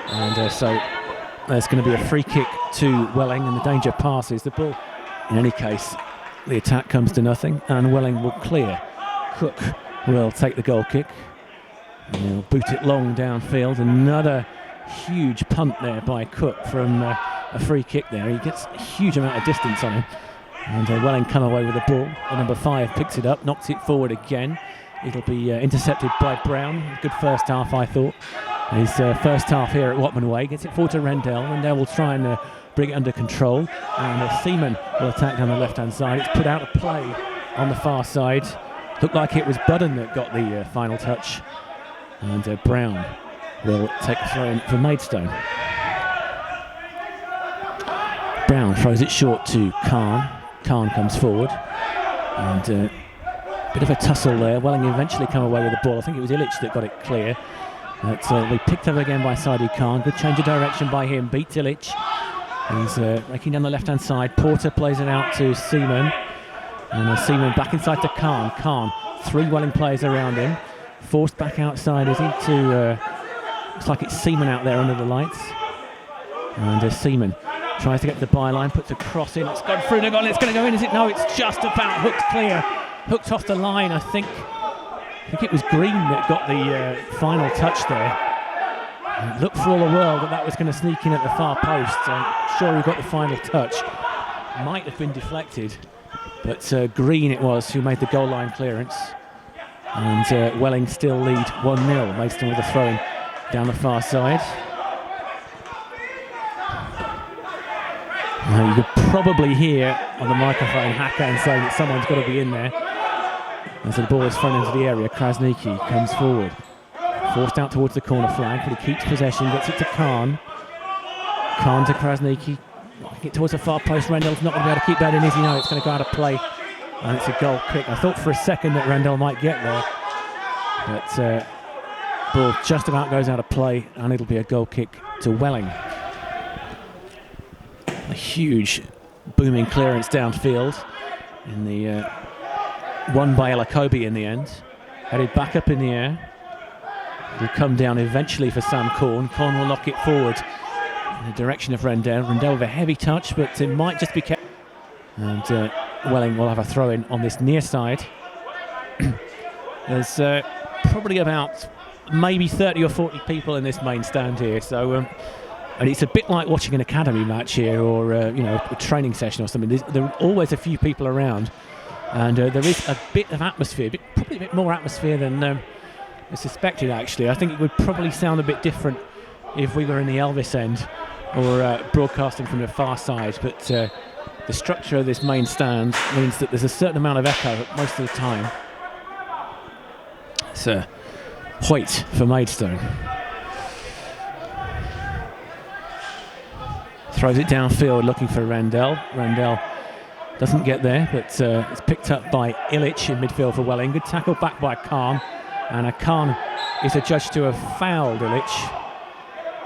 And so there's going to be a free kick to Welling, and the danger passes. The ball, in any case, the attack comes to nothing, and Welling will clear. Cook will take the goal kick. And he'll boot it long downfield. Another huge punt there by Cook from a free kick there. He gets a huge amount of distance on him. And Welling come away with the ball. The number 5 picks it up, knocks it forward again. It'll be intercepted by Brown. Good first half, I thought. His first half here at Watman Way. Gets it forward to Rendell. Rendell will try and bring it under control. And Seaman will attack down the left-hand side. It's put out of play on the far side. Looked like it was Budden that got the final touch. And Brown will take a throw in for Maidstone. Brown throws it short to Khan. Khan comes forward. And bit of a tussle there. Welling eventually come away with the ball. I think it was Illich that got it clear. But we picked up again by Sadi Khan. Good change of direction by him. Beats Illich. He's raking down the left-hand side. Porter plays it out to Seaman. And Seaman back inside to Khan. Khan, 3 Welling players around him. Forced back outside, is he? Looks like it's Seaman out there under the lights. And Seaman tries to get to the byline, puts a cross in. It's gone through the goal. It's going to go in, is it? No, it's just about hooked clear. Hooked off the line, I think it was Green that got the final touch there. It looked for all the world that was going to sneak in at the far post. I'm sure he got the final touch. Might have been deflected, but Green it was who made the goal line clearance. And Welling still lead 1-0. Maidstone with a throw-in down the far side. Now you could probably hear on the microphone Hakan saying that someone's got to be in there. As the ball is thrown into the area, Krasniki comes forward. Forced out towards the corner flag, but he keeps possession, gets it to Khan. Khan to Krasniki. Get towards the far post. Rendell's not going to be able to keep that in, is he? No, it's going to go out of play. And it's a goal kick. I thought for a second that Rendell might get there. But ball just about goes out of play, and it'll be a goal kick to Welling. A huge booming clearance downfield in the won by Elakobi in the end. Headed back up in the air. Will come down eventually for Sam Corn. Corn will knock it forward in the direction of Rendell. Rendell with a heavy touch, but it might just be kept. And Welling will have a throw in on this near side. There's probably about maybe 30 or 40 people in this main stand here. So, and it's a bit like watching an academy match here, or a training session or something. There are always a few people around, and there is a bit of atmosphere, probably a bit more atmosphere than I suspected. Actually, I think it would probably sound a bit different if we were in the Elvis end or broadcasting from the far side. But the structure of this main stand means that there's a certain amount of echo most of the time. It's Hoyt for Maidstone. Throws it downfield looking for Rendell. Rendell doesn't get there, but it's picked up by Illich in midfield for Welling. Good tackle back by Khan. And Khan is adjudged to have fouled Illich.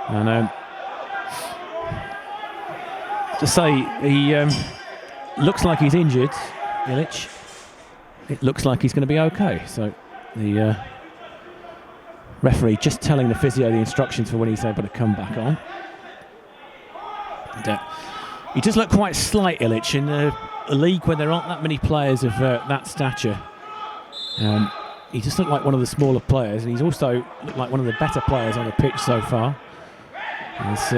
And to say he looks like he's injured, Illich. It looks like he's going to be okay. So the referee just telling the physio the instructions for when he's able to come back on. And, he does look quite slight, Illich, in a league where there aren't that many players of that stature. He just looked like one of the smaller players, and he's also looked like one of the better players on the pitch so far. As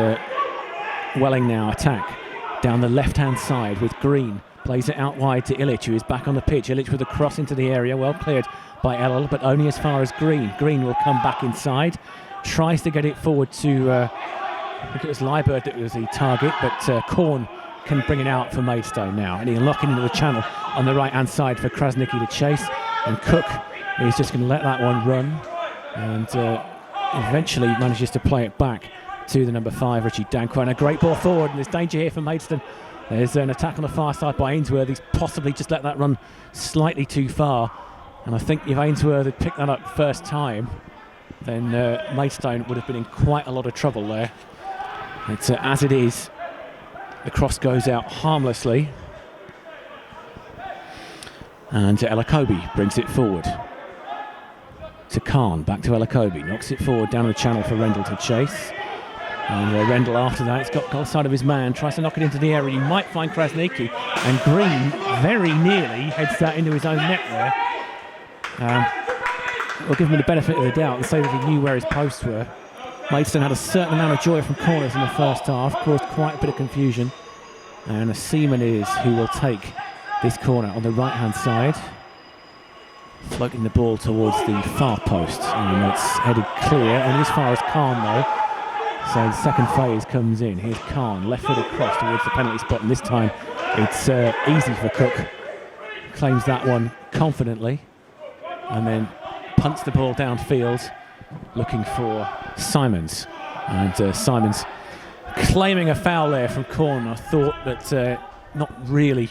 Welling now attack down the left-hand side with Green. Plays it out wide to Illich, who is back on the pitch. Illich with a cross into the area, well cleared by Ellel, but only as far as Green. Green will come back inside, tries to get it forward to, I think it was Liebert that was the target, but Korn can bring it out for Maidstone now, and he'll lock it into the channel on the right-hand side for Krasniki to chase, and Cook is just going to let that one run, and eventually manages to play it back to the number 5, Richie Danquo, and a great ball forward, and there's danger here for Maidstone. There's an attack on the far side by Ainsworth. He's possibly just let that run slightly too far, and I think if Ainsworth had picked that up first time, then Maidstone would have been in quite a lot of trouble there. It's as it is, the cross goes out harmlessly, and Elakobi brings it forward to Khan, back to Elakobi, knocks it forward down the channel for Rendell to chase. And Rendell after that, it's got goal side of his man, tries to knock it into the area. You might find Krasniki, and Green very nearly heads that into his own net there. We'll give him the benefit of the doubt and say that he knew where his posts were. Maidstone had a certain amount of joy from corners in the first half, caused quite a bit of confusion. And a Seaman is who will take this corner on the right-hand side. Floating the ball towards the far post. And it's headed clear, and as far as Khan though. So the second phase comes in. Here's Khan, left-footed cross towards the penalty spot, and this time it's easy for Cook. Claims that one confidently, and then punts the ball downfield, looking for Simons. And Simons claiming a foul there from corner, thought, but not really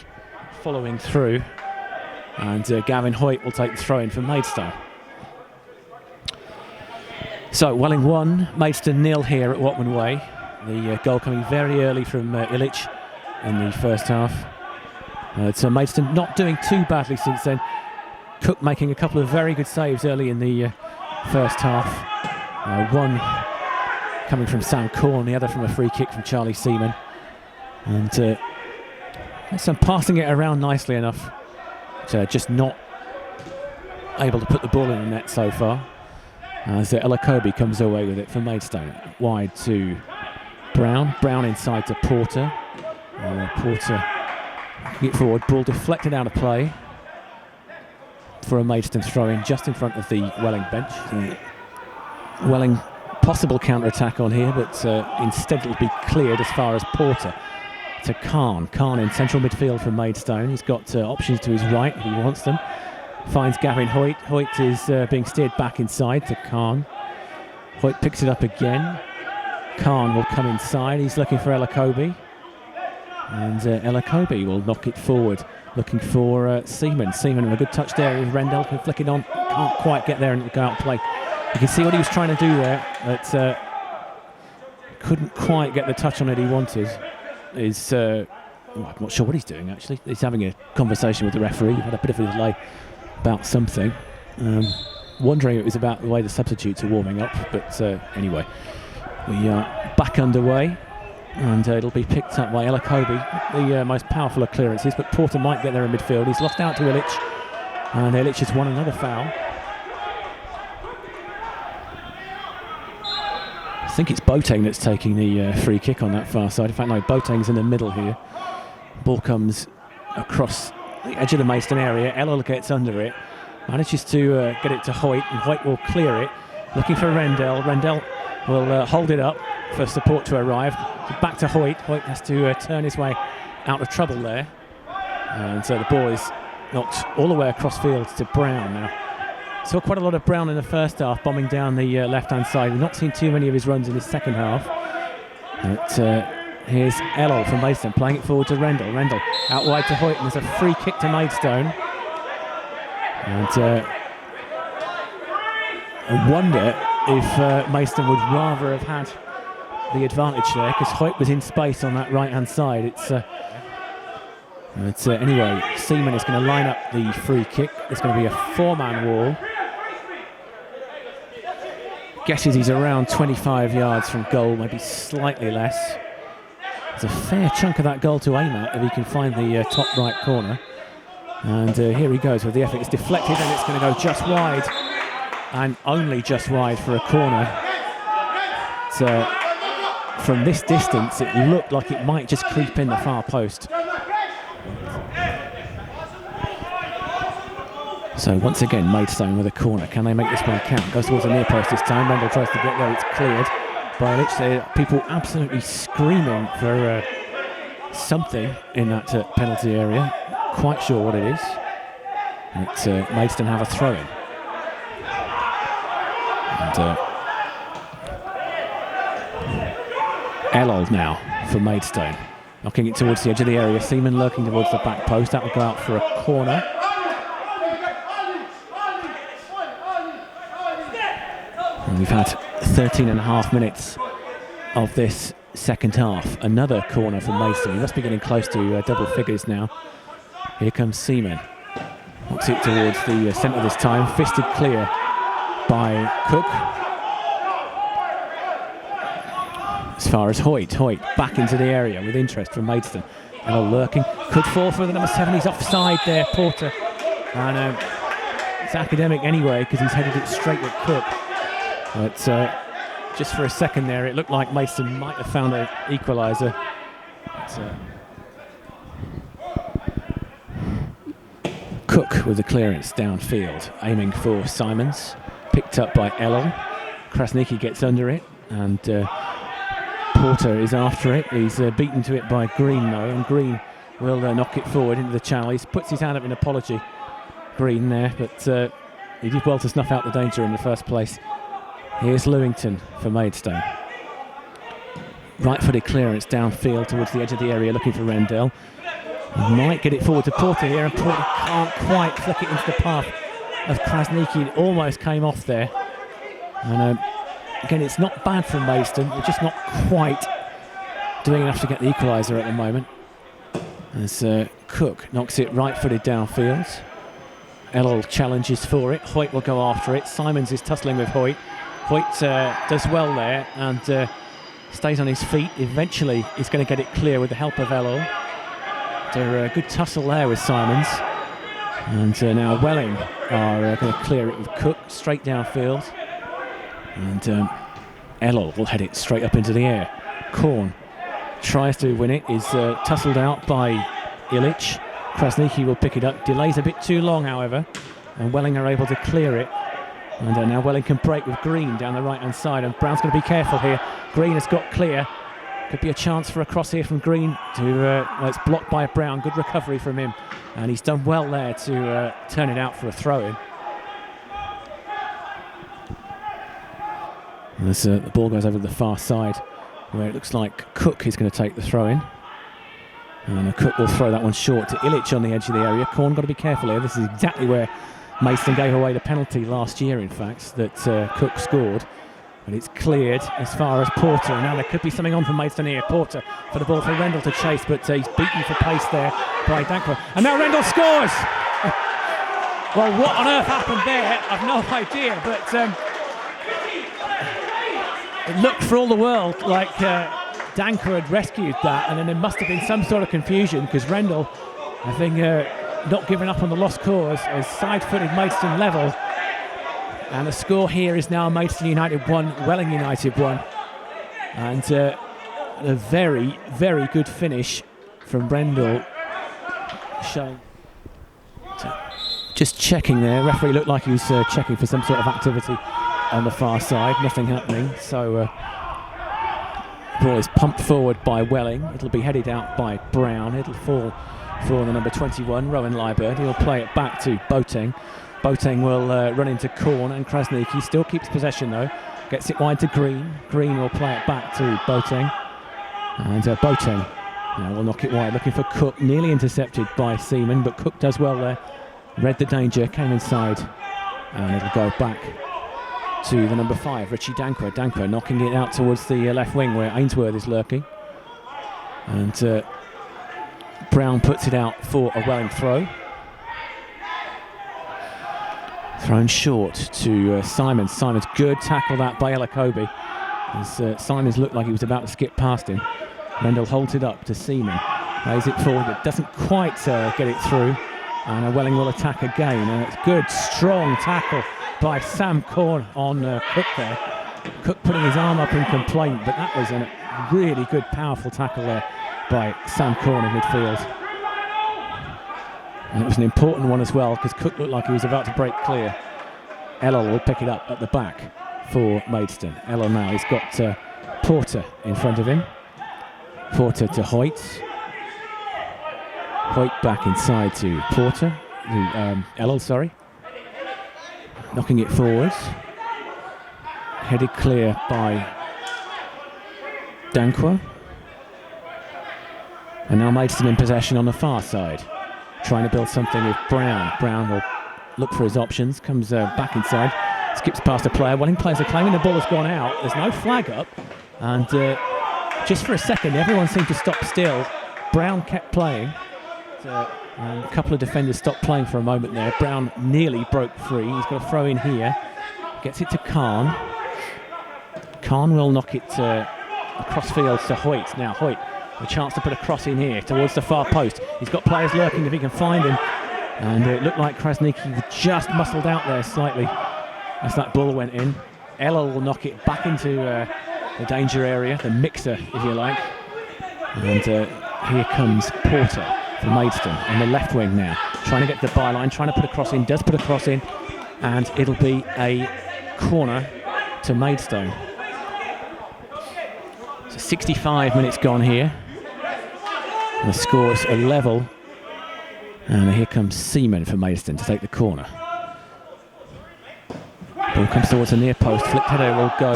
following through. And Gavin Hoyt will take the throw in for Maidstone. So Welling 1, Maidstone 0 here at Watman Way. The goal coming very early from Illich in the first half. So Maidstone not doing too badly since then. Cook making a couple of very good saves early in the first half. One coming from Sam Corn, the other from a free kick from Charlie Seaman. And Maidstone passing it around nicely enough. Just not able to put the ball in the net so far. As Ella Kobe comes away with it for Maidstone. Wide to Brown. Brown inside to Porter. Porter get forward. Ball deflected out of play for a Maidstone throw-in just in front of the Welling bench. Welling possible counter-attack on here, but instead it'll be cleared as far as Porter to Khan. Khan in central midfield for Maidstone. He's got options to his right if he wants them. Finds Gavin Hoyt. Hoyt is being steered back inside to Khan. Hoyt picks it up again. Khan will come inside. He's looking for Ella Kobe. And Ella Kobe will knock it forward, looking for Seaman. Seaman with a good touch there with Rendell. Can flick it on. Can't quite get there and it'll go out of play. You can see what he was trying to do there, but couldn't quite get the touch on it he wanted. I'm not sure what he's doing actually. He's having a conversation with the referee. Had a bit of a delay about something. Wondering if it was about the way the substitutes are warming up, but anyway, we are back underway, and it'll be picked up by Ella Kobe, the most powerful of clearances, but Porter might get there in midfield. He's lost out to Illich, and Illich has won another foul. I think it's Boateng that's taking the free kick on that far side. In fact, no, Boateng's in the middle here. Ball comes across the edge of the Maidstone area. Ella gets under it, manages to get it to Hoyt, and Hoyt will clear it, looking for Rendell. Rendell will hold it up for support to arrive. Back to Hoyt. Hoyt has to turn his way out of trouble there, and so the ball is knocked all the way across field to Brown now. Saw quite a lot of Brown in the first half, bombing down the left-hand side. We've not seen too many of his runs in his second half. But here's Ellel from Maidstone playing it forward to Rendell. Rendell out wide to Hoyt, and there's a free kick to Maidstone. And I wonder if Maidstone would rather have had the advantage there, because Hoyt was in space on that right-hand side. Anyway, Seaman is going to line up the free kick. There's going to be a four-man wall. Guesses he's around 25 yards from goal, maybe slightly less. There's a fair chunk of that goal to aim at if he can find the top right corner. And here he goes with the effort. It's deflected and it's going to go just wide, and only just wide for a corner. So from this distance, it looked like it might just creep in the far post. So once again, Maidstone with a corner. Can they make this one count? Goes towards the near post this time. Rendell tries to get there. It's cleared by Illich. People absolutely screaming for something in that penalty area. Quite sure what it is. But Maidstone have a throw in. And Ellel now for Maidstone. Knocking it towards the edge of the area. Seaman lurking towards the back post. That will go out for a corner. And we've had 13 and a half minutes of this second half. Another corner from Maidstone. He must be getting close to double figures now. Here comes Seaman. Knocks it towards the centre this time. Fisted clear by Cook. As far as Hoyt. Hoyt back into the area with interest from Maidstone. And lurking. Could fall for the number 7. He's offside there, Porter. And it's academic anyway, because he's headed it straight at Cook. But just for a second there, it looked like Maidstone might have found an equaliser. Cook with the clearance downfield, aiming for Simons. Picked up by Ellel. Krasniqi gets under it, and Porter is after it. He's beaten to it by Green, though, and Green will knock it forward into the channel. He puts his hand up in apology, Green there, but he did well to snuff out the danger in the first place. Here's Lewington for Maidstone. Right-footed clearance downfield towards the edge of the area, looking for Rendell. He might get it forward to Porter here, and Porter can't quite flick it into the path of Krasniqi. It almost came off there. And again, it's not bad from Maidstone. They're just not quite doing enough to get the equaliser at the moment. As Cook knocks it right-footed downfield. Ellel challenges for it. Hoyt will go after it. Simons is tussling with Hoyt. Hoyt does well there and stays on his feet. Eventually, he's going to get it clear with the help of Ellel. They're a good tussle there with Simons. And now Welling are going to clear it with Cook straight downfield. And Ellel will head it straight up into the air. Korn tries to win it, is tussled out by Ilic. Krasniqi will pick it up, delays a bit too long, however, and Welling are able to clear it. And now Welling can break with Green down the right-hand side, and Brown's going to be careful here. Green has got clear. Could be a chance for a cross here from Green to, well, it's blocked by Brown. Good recovery from him, and he's done well there to turn it out for a throw-in. As the ball goes over to the far side, where it looks like Cook is going to take the throw-in. And Cook will throw that one short to Ilic on the edge of the area. Korn got to be careful here. This is exactly where Maidstone gave away the penalty last year, in fact, that Cook scored. But it's cleared as far as Porter. Now there could be something on from Maidstone here. Porter for the ball for Rendell to chase, but he's beaten for pace there by Dankwa. And now Rendell scores! Well, what on earth happened there? I've no idea, but it looked for all the world like Dankwa had rescued that, and then there must have been some sort of confusion because Rendell, I think, not giving up on the lost cause, has side-footed Maidstone level. And the score here is now Maidstone United 1, Welling United 1. And a very, very good finish from Rendell. Showing. Just checking there. Referee looked like he was checking for some sort of activity on the far side. Nothing happening. So ball is pumped forward by Welling. It'll be headed out by Brown. It'll fall for the number 21, Rowan Liebert. He'll play it back to Boateng. Boateng will run into Korn, and Krasniqi still keeps possession though. Gets it wide to Green. Green will play it back to Boateng. And Boateng now will knock it wide, looking for Cook. Nearly intercepted by Seaman, but Cook does well there. Read the danger, came inside. And it'll go back to the number 5, Richie Dankwa. Dankwa knocking it out towards the left wing where Ainsworth is lurking. And Brown puts it out for a Welling throw. Thrown short to Simons. Simons, good tackle that by Elakobi. As Simons looked like he was about to skip past him. Rendell holds it up to Seaman. Lays it forward, but doesn't quite get it through. And Welling will attack again. And it's good, strong tackle by Sam Korn on Cook there. Cook putting his arm up in complaint, but that was a really good, powerful tackle there by Sam Korn in midfield. And it was an important one as well, because Cook looked like he was about to break clear. Ellel will pick it up at the back for Maidstone. Ellel now, he's got Porter in front of him. Porter to Hoyt. Hoyt back inside to Porter. Ellel, sorry. Knocking it forwards. Headed clear by Dankwa. And now Maidstone in possession on the far side. Trying to build something with Brown. Brown will look for his options, comes back inside, skips past a player. Welling players are claiming the ball has gone out. There's no flag up, and just for a second, everyone seemed to stop still. Brown kept playing. A couple of defenders stopped playing for a moment there. Brown nearly broke free. He's got a throw in here. Gets it to Khan. Khan will knock it across field to Hoyt. Now Hoyt, a chance to put a cross in here towards the far post. He's got players lurking if he can find him. And it looked like Krasniqi just muscled out there slightly as that ball went in. Ella will knock it back into the danger area, the mixer, if you like. And here comes Porter for Maidstone on the left wing now, trying to get the byline, trying to put a cross in, does put a cross in, and it'll be a corner to Maidstone. So 65 minutes gone here. And the score's a level. And here comes Seaman for Maidstone to take the corner. Ball comes towards the near post. Flicked header will go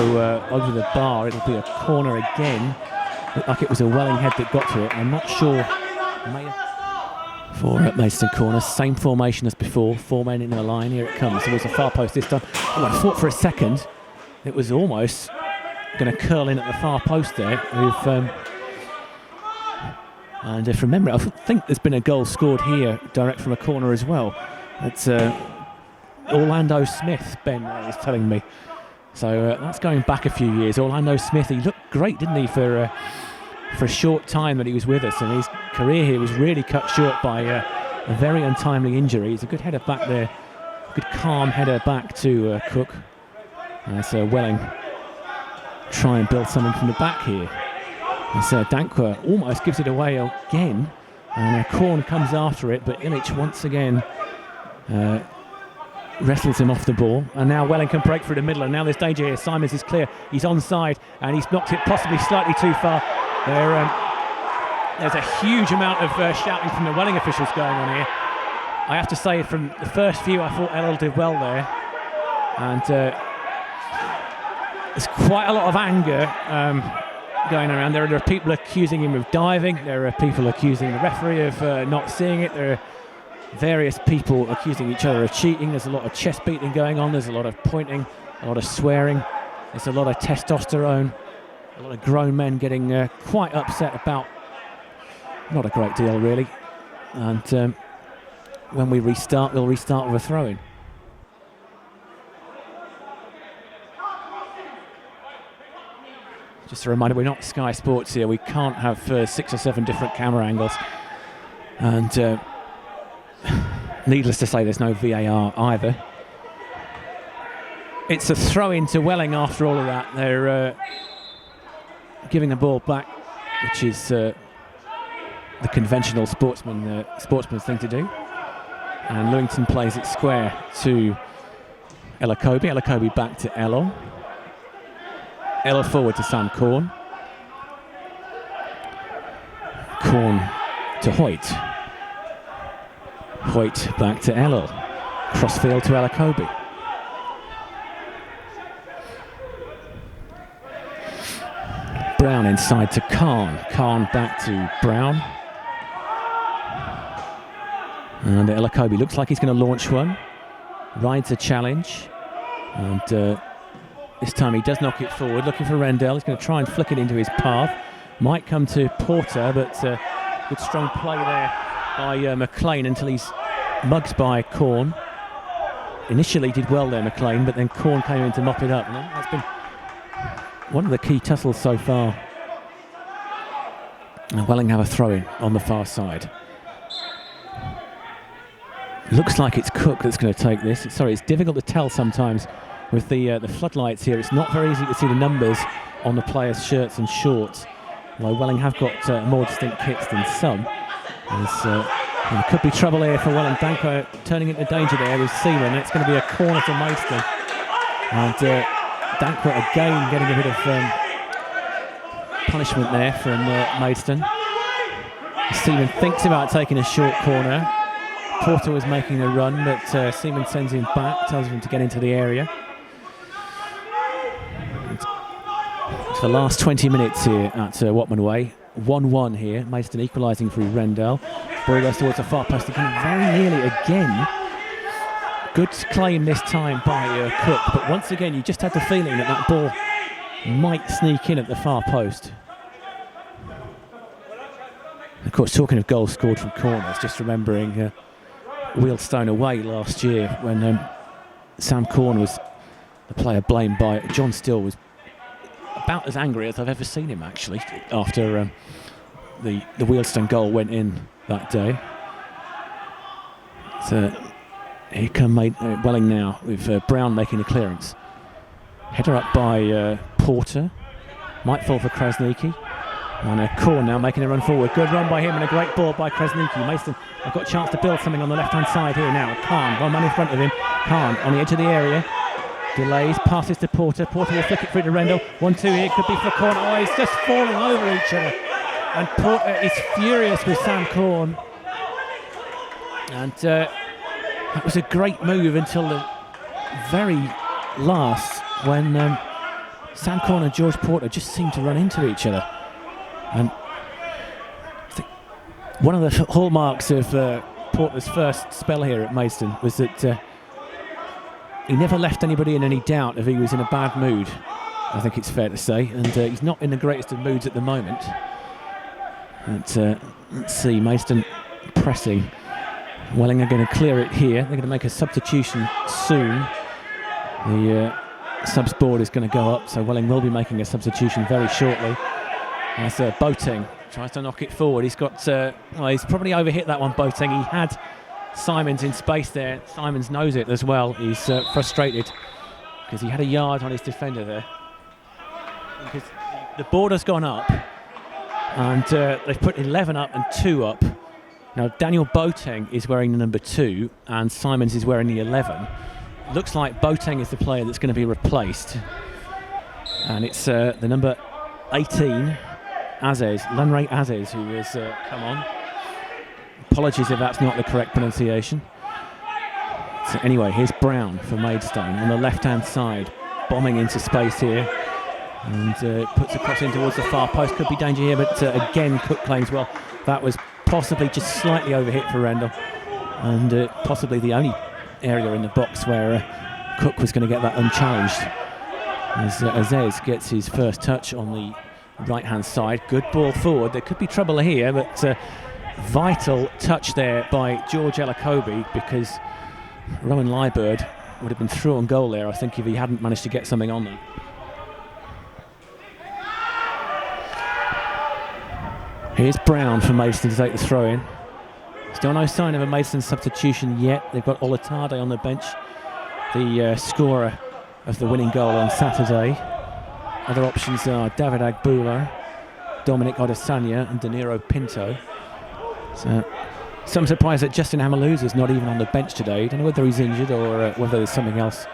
over the bar. It'll be a corner again. Looked like it was a Welling head that got to it. I'm not sure. For Maidstone corner, same formation as before. 4 men in the line. Here it comes towards the far post this time. Oh, I thought for a second it was almost going to curl in at the far post there. And if remember, I think there's been a goal scored here direct from a corner as well. It's Orlando Smith, Ben is telling me. So that's going back a few years. Orlando Smith, he looked great, didn't he, for a short time that he was with us, and his career here was really cut short by a very untimely injury. He's a good header back there, good calm header back to Cook. So Welling try and build something from the back here. As Dankwa almost gives it away again, and Korn comes after it, but Illich once again wrestles him off the ball, and now Welling can break through the middle, and now there's danger here. Simons is clear, he's onside, and he's knocked it possibly slightly too far. There's a huge amount of shouting from the Welling officials going on here. I have to say, from the first view, I thought Errol did well there, and there's quite a lot of anger going around. There are people accusing him of diving, there are people accusing the referee of not seeing it, there are various people accusing each other of cheating. There's a lot of chest beating going on, there's a lot of pointing, a lot of swearing, there's a lot of testosterone, a lot of grown men getting quite upset about not a great deal really. And when we restart, we'll restart with a throw-in. Just a reminder, we're not Sky Sports here. We can't have 6 or 7 different camera angles. And needless to say, there's no VAR either. It's a throw-in to Welling after all of that. They're giving the ball back, which is the conventional sportsman's thing to do. And Lewington plays it square to Elakobi. Elakobi back to Elo. Ella forward to Sam Korn. Korn to Hoyt. Hoyt back to Elo. Crossfield to Elakobi. Brown inside to Khan. Khan back to Brown. And Elakobi looks like he's going to launch one. Rides a challenge. And this time he does knock it forward, looking for Rendell. He's going to try and flick it into his path. Might come to Porter, but good strong play there by McLean until he's mugged by Korn. Initially did well there, McLean, but then Korn came in to mop it up. And that's been one of the key tussles so far. And Welling have a throw-in on the far side. Looks like it's Cook that's going to take this. It's difficult to tell sometimes with the floodlights here. It's not very easy to see the numbers on the players' shirts and shorts. Although Welling have got more distinct kits than some. There could be trouble here for Welling. Danko turning into danger there with Seaman. It's going to be a corner to Maidstone. And Danko again getting a bit of punishment there from Maidstone. Seaman thinks about taking a short corner. Porter was making a run, but Seaman sends him back, tells him to get into the area. It's the last 20 minutes here at Watman Way. 1-1 here. Maidstone equalising through Rendell. Ball goes towards the far post again, very nearly again. Good claim this time by Cook, but once again you just had the feeling that ball might sneak in at the far post. Of course, talking of goals scored from corners, just remembering Wealdstone away last year when Sam Korn was the player blamed by it. John Still was about as angry as I've ever seen him actually after the Wealdstone goal went in that day. So here come Welling now with Brown making the clearance. Header up by Porter. Might fall for Krasniki. And Korn now making a run forward. Good run by him and a great ball by Krasniki. Maidstone have got a chance to build something on the left-hand side here now. Khan, one man in front of him. Khan on the edge of the area. Delays, passes to Porter. Porter will flick it through to Rendell. 1-2 here, could be for Korn. Oh, he's just falling over each other. And Porter is furious with Sam Korn. And that was a great move until the very last, when Sam Korn and George Porter just seemed to run into each other. And one of the hallmarks of Porter's first spell here at Maidstone was that he never left anybody in any doubt if he was in a bad mood, I think it's fair to say, and he's not in the greatest of moods at the moment. But let's see, Maidstone pressing. Welling are going to clear it here. They're going to make a substitution soon. The subs board is going to go up, so Welling will be making a substitution very shortly. As Boateng tries to knock it forward. He's got, he's probably overhit that one, Boateng. He had Simons in space there. Simons knows it as well. He's frustrated because he had a yard on his defender there. Because the board has gone up and they've put 11 up and 2 up. Now Daniel Boateng is wearing the number 2 and Simons is wearing the 11. Looks like Boateng is the player that's going to be replaced. And it's the number 18, Aziz, Lanray Aziz, who has come on. Apologies if that's not the correct pronunciation. So anyway, here's Brown for Maidstone on the left-hand side, bombing into space here. And puts a cross in towards the far post. Could be danger here, but again, Cook claims, well, that was possibly just slightly overhit for Rendell. And possibly the only area in the box where Cook was going to get that unchallenged. As Aziz gets his first touch on the right-hand side. Good ball forward. There could be trouble here, but vital touch there by George Elakobi, because Rowan Liebird would have been through on goal there, I think, if he hadn't managed to get something on there. Here's Brown for Maidstone to take the throw in. Still no sign of a Maidstone substitution yet. They've got Olatade on the bench, the scorer of the winning goal on Saturday. Other options are David Agbula, Dominic Odesanya and De Niro Pinto. So some surprise that Justin Amaluza is not even on the bench today. Don't know whether he's injured or whether there's something else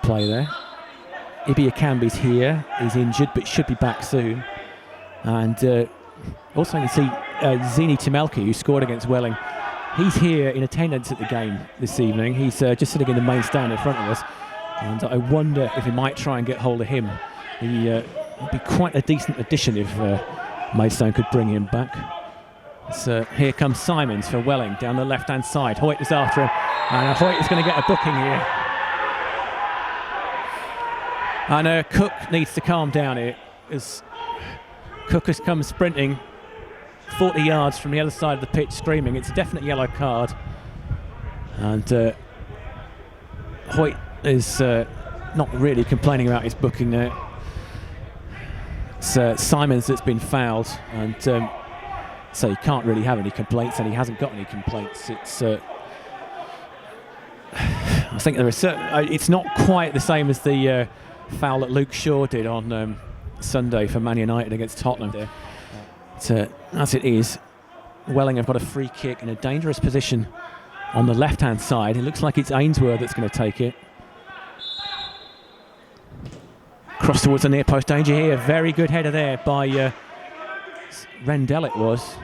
play there. Ibi Akambi's here. He's injured but should be back soon. And also you can see Zini Timelki, who scored against Welling. He's here in attendance at the game this evening. He's just sitting in the main stand in front of us. And I wonder if he might try and get hold of him. He would be quite a decent addition if Maidstone could bring him back. So here comes Simons for Welling down the left-hand side. Hoyt is after him, and Hoyt is going to get a booking here. And Cook needs to calm down here, as Cook has come sprinting 40 yards from the other side of the pitch, screaming. It's a definite yellow card. And Hoyt is not really complaining about his booking there. It's Simons that's been fouled, and so he can't really have any complaints, and he hasn't got any complaints. It's I think there is it's not quite the same as the foul that Luke Shaw did on Sunday for Man United against Tottenham there. As it is, Welling have got a free kick in a dangerous position on the left-hand side. It looks like it's Ainsworth that's going to take it. Cross towards the near post, danger here. Very good header there by Rendell it was.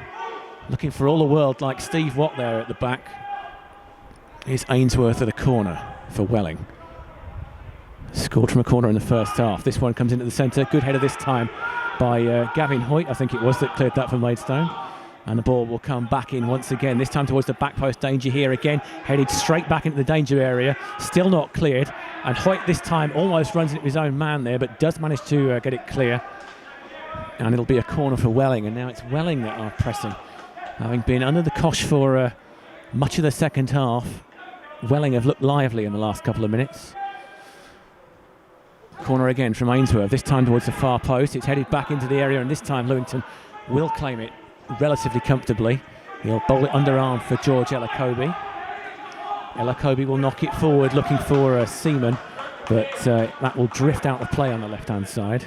Looking for all the world like Steve Watt there at the back. Here's Ainsworth at the corner for Welling. Scored from a corner in the first half. This one comes into the centre. Good header this time by Gavin Hoyt, I think it was, that cleared that for Maidstone. And the ball will come back in once again, this time towards the back post. Danger here again, headed straight back into the danger area, still not cleared. And Hoyt this time almost runs into his own man there, but does manage to get it clear. And it'll be a corner for Welling, and now it's Welling that are pressing. Having been under the cosh for much of the second half, Welling have looked lively in the last couple of minutes. Corner again from Ainsworth, this time towards the far post. It's headed back into the area, and this time Lewington will claim it relatively comfortably. He'll bowl it underarm for George Elakobi. Elakobi will knock it forward, looking for Seaman. but that will drift out of play on the left-hand side.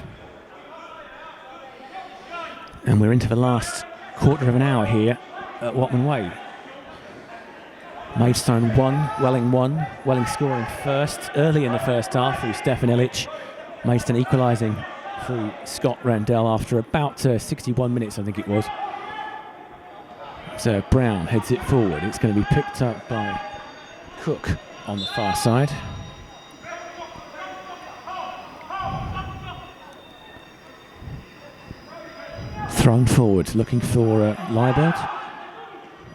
And we're into the last quarter of an hour here at Watman Way. Maidstone 1, Welling 1. Welling scoring first early in the first half through Stefan Ilic. Maidstone equalising through Scott Randell after about 61 minutes, I think it was. So Brown heads it forward. It's going to be picked up by Cook on the far side. Thrown forward, looking for Liebert.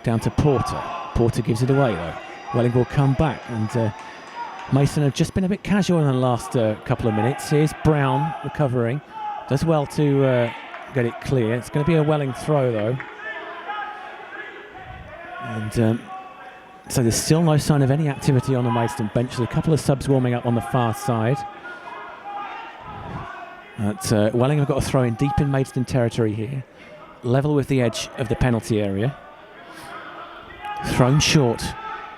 Down to Porter. Porter gives it away though. Welling will come back, and Maidstone have just been a bit casual in the last couple of minutes. Here's Brown recovering. Does well to get it clear. It's going to be a Welling throw though. And so there's still no sign of any activity on the Maidstone bench. There's a couple of subs warming up on the far side. But Welling have got a throw in deep in Maidstone territory here. Level with the edge of the penalty area. Thrown short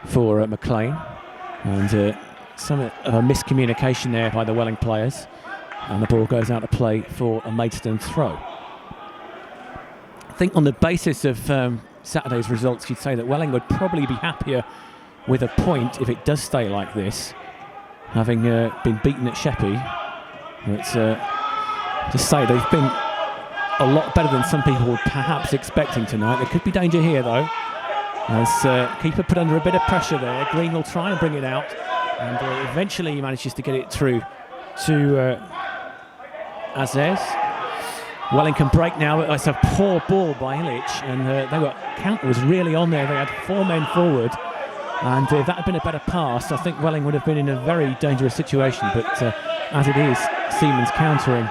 for McLean. And some miscommunication there by the Welling players. And the ball goes out to play for a Maidstone throw. I think on the basis of Saturday's results, you'd say that Welling would probably be happier with a point if it does stay like this, having been beaten at Sheppey. But to say they've been a lot better than some people were perhaps expecting tonight. There could be danger here though, as keeper put under a bit of pressure there. Green will try and bring it out, and eventually he manages to get it through to Azez. Welling can break now. It's a poor ball by Ilic, and counter was really on there. They had 4 men forward, and if that had been a better pass, I think Welling would have been in a very dangerous situation. But as it is, Siemens countering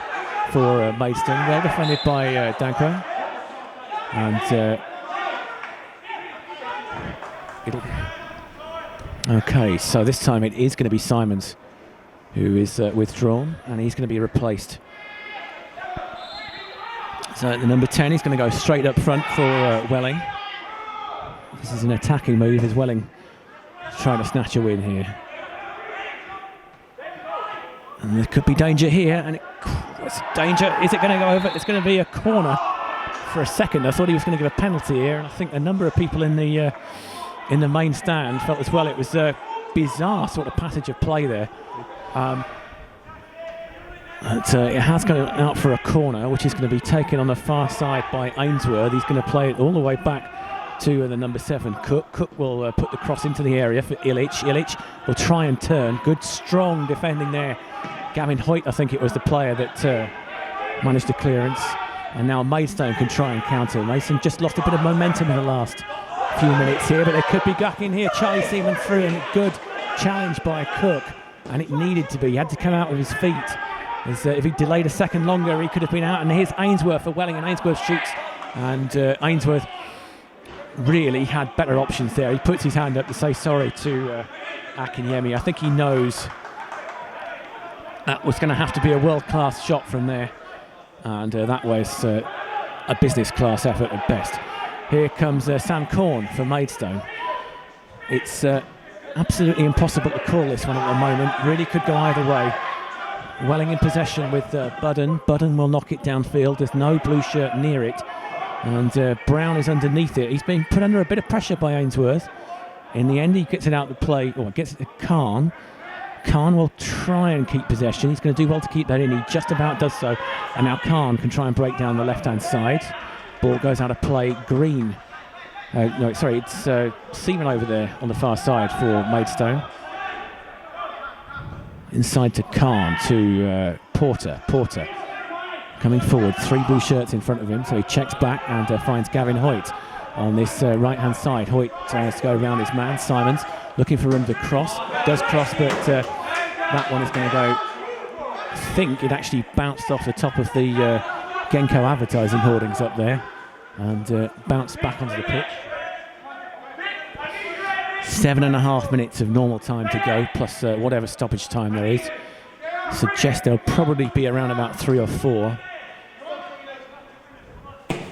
for Maidstone, well defended by Danko, and okay. So this time it is going to be Simons who is withdrawn, and he's going to be replaced. So the number 10 is going to go straight up front for Welling. This is an attacking move as Welling trying to snatch a win here. And there could be danger here, and it's danger. Is it going to go over? It's going to be a corner. For a second I thought he was going to give a penalty here, and I think a number of people in the main stand felt as well. It was a bizarre sort of passage of play there. It has gone out for a corner, which is going to be taken on the far side by Ainsworth. He's going to play it all the way back to the number 7, Cook. Cook will put the cross into the area for Ilic. Ilic will try and turn. Good, strong defending there. Gavin Hoyt, I think it was the player that managed the clearance. And now Maidstone can try and counter. Maidstone just lost a bit of momentum in the last few minutes here, but there could be back in here. Charlie Seaman through, and a good challenge by Cook. And it needed to be. He had to come out with his feet. If he delayed a second longer, he could have been out. And here's Ainsworth for Welling, and Ainsworth shoots. And Ainsworth really had better options there. He puts his hand up to say sorry to Akinyemi. I think he knows that was going to have to be a world-class shot from there. And that was a business-class effort at best. Here comes Sam Corn for Maidstone. It's absolutely impossible to call this one at the moment. Really could go either way. Welling in possession with Budden. Budden will knock it downfield. There's no blue shirt near it. And Brown is underneath it. He's been put under a bit of pressure by Ainsworth. In the end, he gets it out to play, or gets it to Khan. Khan will try and keep possession. He's going to do well to keep that in. He just about does so. And now Khan can try and break down the left-hand side. Ball goes out of play. Green. It's Seaman over there on the far side for Maidstone. Inside to Khan, to Porter. Porter coming forward. 3 blue shirts in front of him. So he checks back and finds Gavin Hoyt on this right-hand side. Hoyt has to go around his man. Simons looking for room to cross. Does cross, but that one is going to go. I think it actually bounced off the top of the Genco advertising hoardings up there and bounced back onto the pitch. 7.5 minutes of normal time to go, plus whatever stoppage time there is. Suggest there'll probably be around about 3 or 4.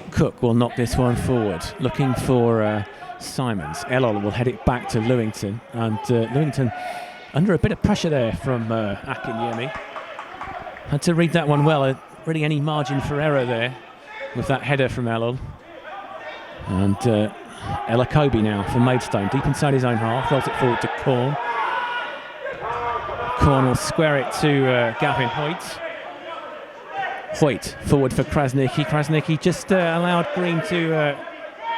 Cook will knock this one forward, looking for Simons. Elol will head it back to Lewington, and Lewington under a bit of pressure there from Akinyemi. Had to read that one well. Really any margin for error there with that header from Elul. And Elakobi now for Maidstone, deep inside his own half, rolls it forward to Korn. Korn will square it to Gavin Hoyt. Hoyt forward for Krasniqi. Krasniqi just allowed Green to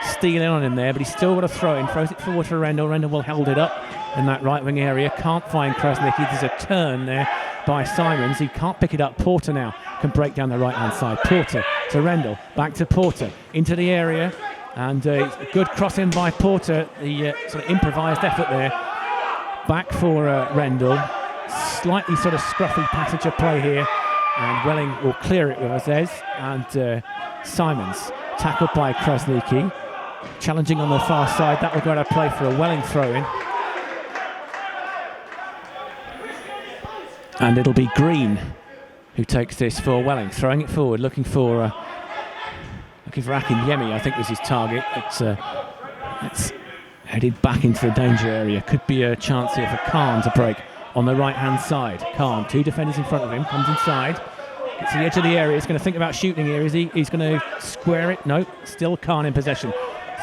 steal in on him there, but he's still got a throw in. Throws it forward for Rendell. Rendell will hold it up in that right wing area. Can't find Krasniqi. There's a turn there by Simons. He can't pick it up. Porter now can break down the right hand side. Porter to Rendell. Back to Porter into the area. And a good cross in by Porter. The sort of improvised effort there. Back for Rendell. Slightly sort of scruffy passage of play here. And Welling will clear it with Aziz. And Simons tackled by Krasniqi. Challenging on the far side. That will go out of play for a Welling throw-in. And it'll be Green who takes this for Welling. Throwing it forward, looking for Akinyemi, I think was his target. It's headed back into the danger area. Could be a chance here for Khan to break on the right-hand side. Khan, two defenders in front of him, comes inside. Gets to the edge of the area. He's going to think about shooting here, is he? He's going to square it. No, still Khan in possession.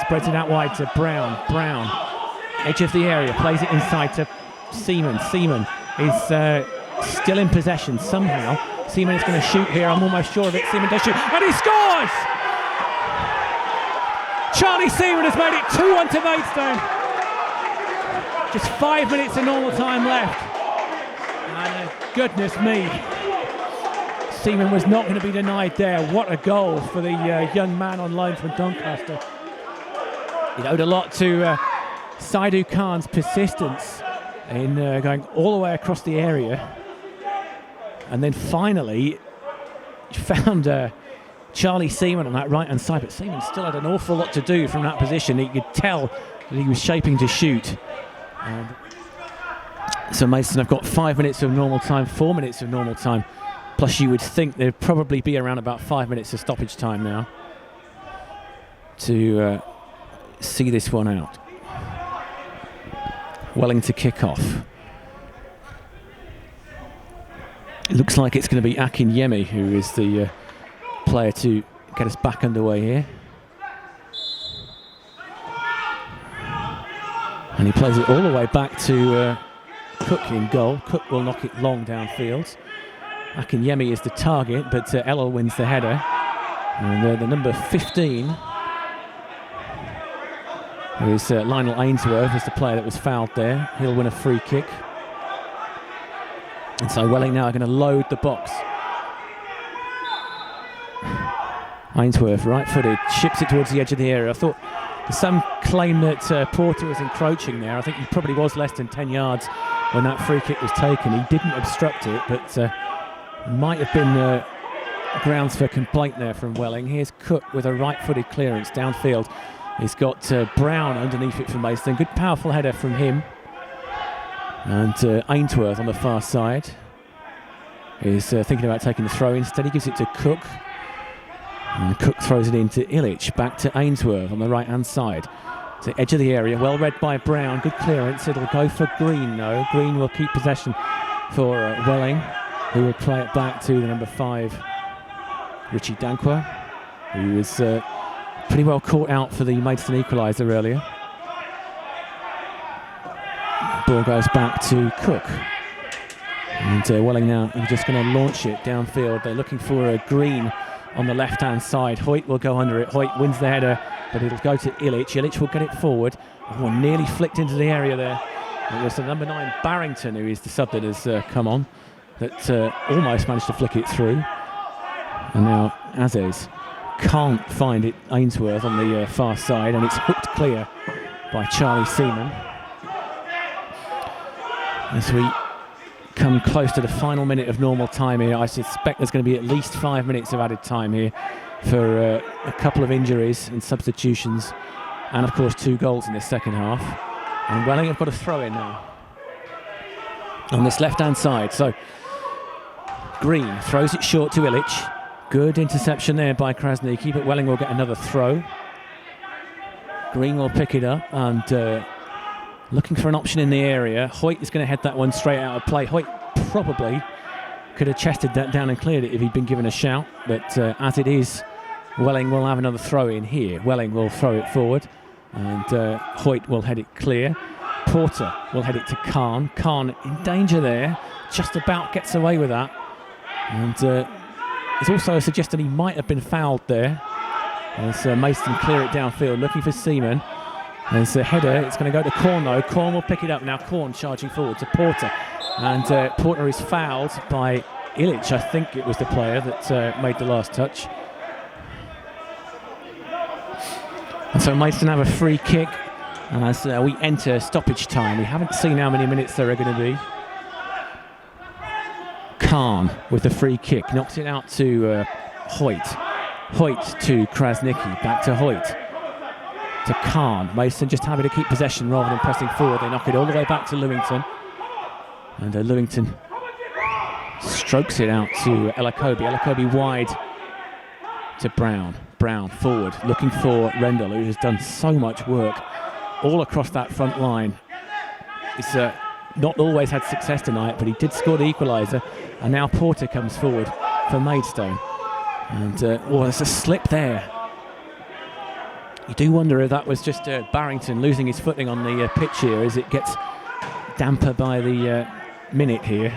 Spreads it out wide to Brown. Brown, edge of the area, plays it inside to Seaman. Seaman is still in possession somehow. Seaman is going to shoot here. I'm almost sure of it. Seaman does shoot, and he scores! Charlie Seaman has made it 2-1 to Maidstone. Just 5 minutes of normal time left. And goodness me, Seaman was not going to be denied there. What a goal for the young man on loan from Doncaster. It owed a lot to Saidu Khan's persistence in going all the way across the area. And then finally found Charlie Seaman on that right-hand side, but Seaman still had an awful lot to do from that position. You could tell that he was shaping to shoot. So Maidstone have got 5 minutes of normal time, 4 minutes of normal time, plus you would think there'd probably be around about 5 minutes of stoppage time now to see this one out. Welling to kick off. It looks like it's going to be Akinyemi who is the player to get us back underway here. And he plays it all the way back to Cook in goal. Cook will knock it long downfield. Akinyemi is the target, but Elul wins the header. And the number 15 is Lionel Ainsworth, is the player that was fouled there. He'll win a free kick. And so Welling now are going to load the box. Ainsworth, right-footed, ships it towards the edge of the area. I thought there's some claim that Porter was encroaching there. I think he probably was less than 10 yards when that free kick was taken. He didn't obstruct it, but might have been grounds for complaint there from Welling. Here's Cook with a right-footed clearance downfield. He's got Brown underneath it from Maidstone. Good powerful header from him. And Ainsworth on the far side is thinking about taking the throw. Instead he gives it to Cook. And Cook throws it into Illich. Back to Ainsworth on the right-hand side. To edge of the area. Well read by Brown. Good clearance. It'll go for Green, though. Green will keep possession for Welling, who will play it back to the number 5, Richie Dankwa, who was pretty well caught out for the Maidstone equaliser earlier. Ball goes back to Cook. And Welling now are just going to launch it downfield. They're looking for Green on the left-hand side. Hoyt will go under it. Hoyt wins the header, but it'll go to Illich. Illich will get it forward. Oh, nearly flicked into the area there. It was the number 9, Barrington, who is the sub that has come on, that almost managed to flick it through. And now Aziz can't find it. Ainsworth on the far side, and it's hooked clear by Charlie Seaman. As we come close to the final minute of normal time here, I suspect there's going to be at least 5 minutes of added time here for a couple of injuries and substitutions, and of course 2 goals in this second half. And Welling have got a throw in now on this left-hand side. So Green throws it short to Illich. Good interception there by Krasniqi, but Welling will get another throw. Green will pick it up, and looking for an option in the area. Hoyt is going to head that one straight out of play. Hoyt probably could have chested that down and cleared it if he'd been given a shout, but as it is, Welling will have another throw in here. Welling will throw it forward, and Hoyt will head it clear. Porter will head it to Khan. Khan in danger there, just about gets away with that, and there's also a suggestion he might have been fouled there as Maidstone clear it downfield, looking for Seaman. There's a header, it's going to go to Corn though. Corn will pick it up now. Corn charging forward to Porter, and Porter is fouled by Illich. I think it was the player that made the last touch. And so Maidstone have a free kick as we enter stoppage time. We haven't seen how many minutes there are going to be. Khan with the free kick, knocks it out to Hoyt. Hoyt to Krasnicki, back to Hoyt. To Khan. Maidstone just happy to keep possession rather than pressing forward. They knock it all the way back to Lewington. And Lewington strokes it out to Elakobi. Elakobi wide to Brown. Brown forward, looking for Rendell, who has done so much work all across that front line. He's not always had success tonight, but he did score the equaliser. And now Porter comes forward for Maidstone. And there's a slip there. You do wonder if that was just Barrington losing his footing on the pitch here as it gets damper by the minute here.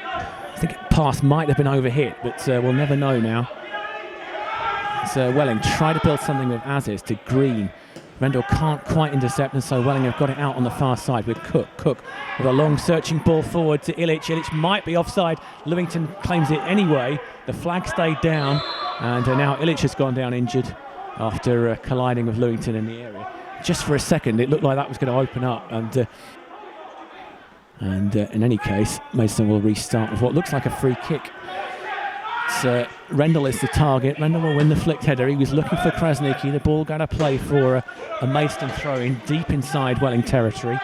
I think pass might have been overhit, but we'll never know now. So Welling tried to build something with Aziz to Green. Rendell can't quite intercept, and so Welling have got it out on the far side with Cook. Cook with a long searching ball forward to Illich. Illich might be offside. Lewington claims it anyway. The flag stayed down, and now Illich has gone down injured after colliding with Lewington in the area. Just for a second, it looked like that was going to open up, and in any case, Maidstone will restart with what looks like a free kick. Rendell is the target. Rendell will win the flicked header. He was looking for Krasnicki. The ball got to play for a Maidstone throw-in deep inside Welling territory.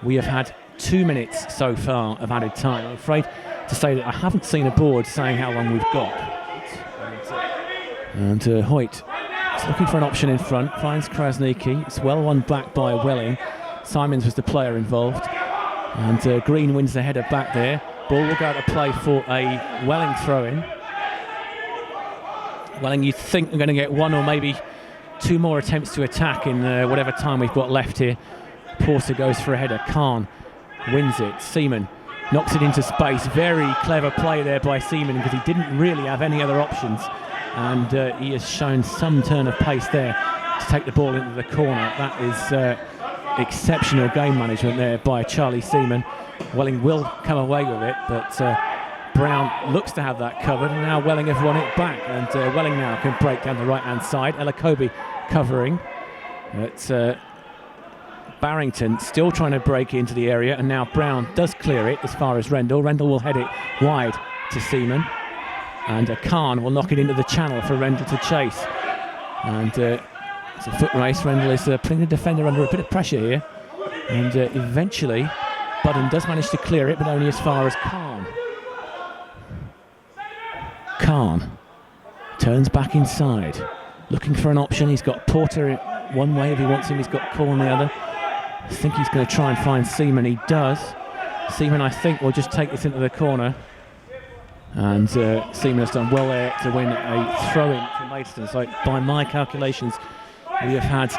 We have had 2 minutes so far of added time. I'm afraid to say that I haven't seen a board saying how long we've got. And Hoyt is looking for an option in front, finds Krasnicki. It's well won back by Welling. Simons was the player involved. And Green wins the header back there. Ball will go to play for a Welling throw-in. Welling, you think we're going to get one or maybe two more attempts to attack in whatever time we've got left here. Porter goes for a header. Khan wins it. Seaman knocks it into space. Very clever play there by Seaman because he didn't really have any other options. And he has shown some turn of pace there to take the ball into the corner. That is exceptional game management there by Charlie Seaman. Welling will come away with it, but Brown looks to have that covered, and now Welling have won it back, and Welling now can break down the right-hand side. Elakobi covering, but Barrington still trying to break into the area, and now Brown does clear it as far as Rendell. Rendell will head it wide to Seaman, and Khan will knock it into the channel for Rendell to chase. And it's a foot race. Rendell is putting the defender under a bit of pressure here, and eventually Budden does manage to clear it, but only as far as Khan. Khan turns back inside, looking for an option. He's got Porter one way if he wants him. He's got Corn the other. I think he's going to try and find Seaman. He does. Seaman, I think, will just take this into the corner. And Seaman has done well there to win a throw-in for Maidstone. So by my calculations, we have had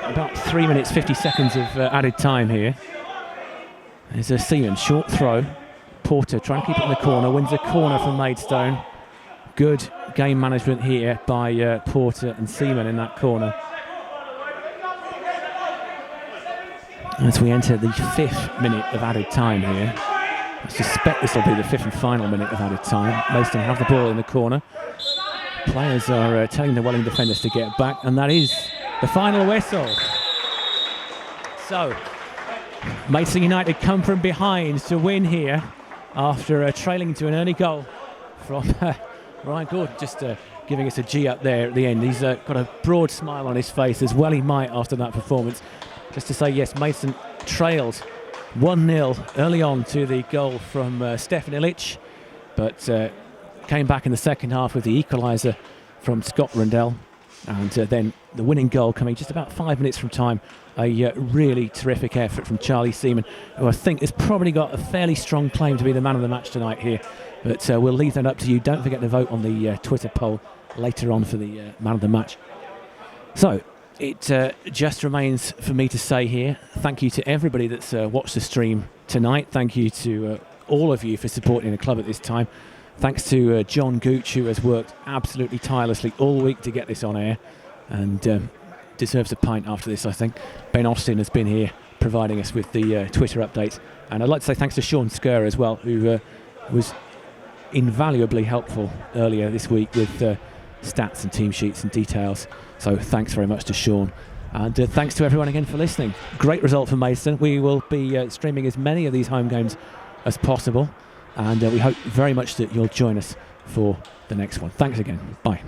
about 3 minutes 50 seconds of added time here. There's a Seaman, short throw. Porter trying to keep it in the corner, wins a corner from Maidstone. Good game management here by Porter and Seaman in that corner. As we enter the 5th minute of added time here. I suspect this will be the 5th and final minute of added time. Maidstone have the ball in the corner. Players are telling the Welling defenders to get back, and that is the final whistle. So, Maidstone United come from behind to win here after trailing to an early goal from Ryan Gordon, just giving us a G up there at the end. He's got a broad smile on his face, as well he might after that performance. Just to say, yes, Maidstone trailed 1-0 early on to the goal from Stefan Illich, but came back in the second half with the equaliser from Scott Rendell. And then the winning goal coming just about 5 minutes from time. A really terrific effort from Charlie Seaman, who I think has probably got a fairly strong claim to be the man of the match tonight here. But we'll leave that up to you. Don't forget to vote on the Twitter poll later on for the man of the match. So it just remains for me to say here, thank you to everybody that's watched the stream tonight. Thank you to all of you for supporting the club at this time. Thanks to John Gooch, who has worked absolutely tirelessly all week to get this on air, and deserves a pint after this, I think. Ben Austin has been here providing us with the Twitter updates. And I'd like to say thanks to Sean Skur as well, who was invaluably helpful earlier this week with stats and team sheets and details. So thanks very much to Sean. And thanks to everyone again for listening. Great result for Maidstone. We will be streaming as many of these home games as possible. And we hope very much that you'll join us for the next one. Thanks again. Bye.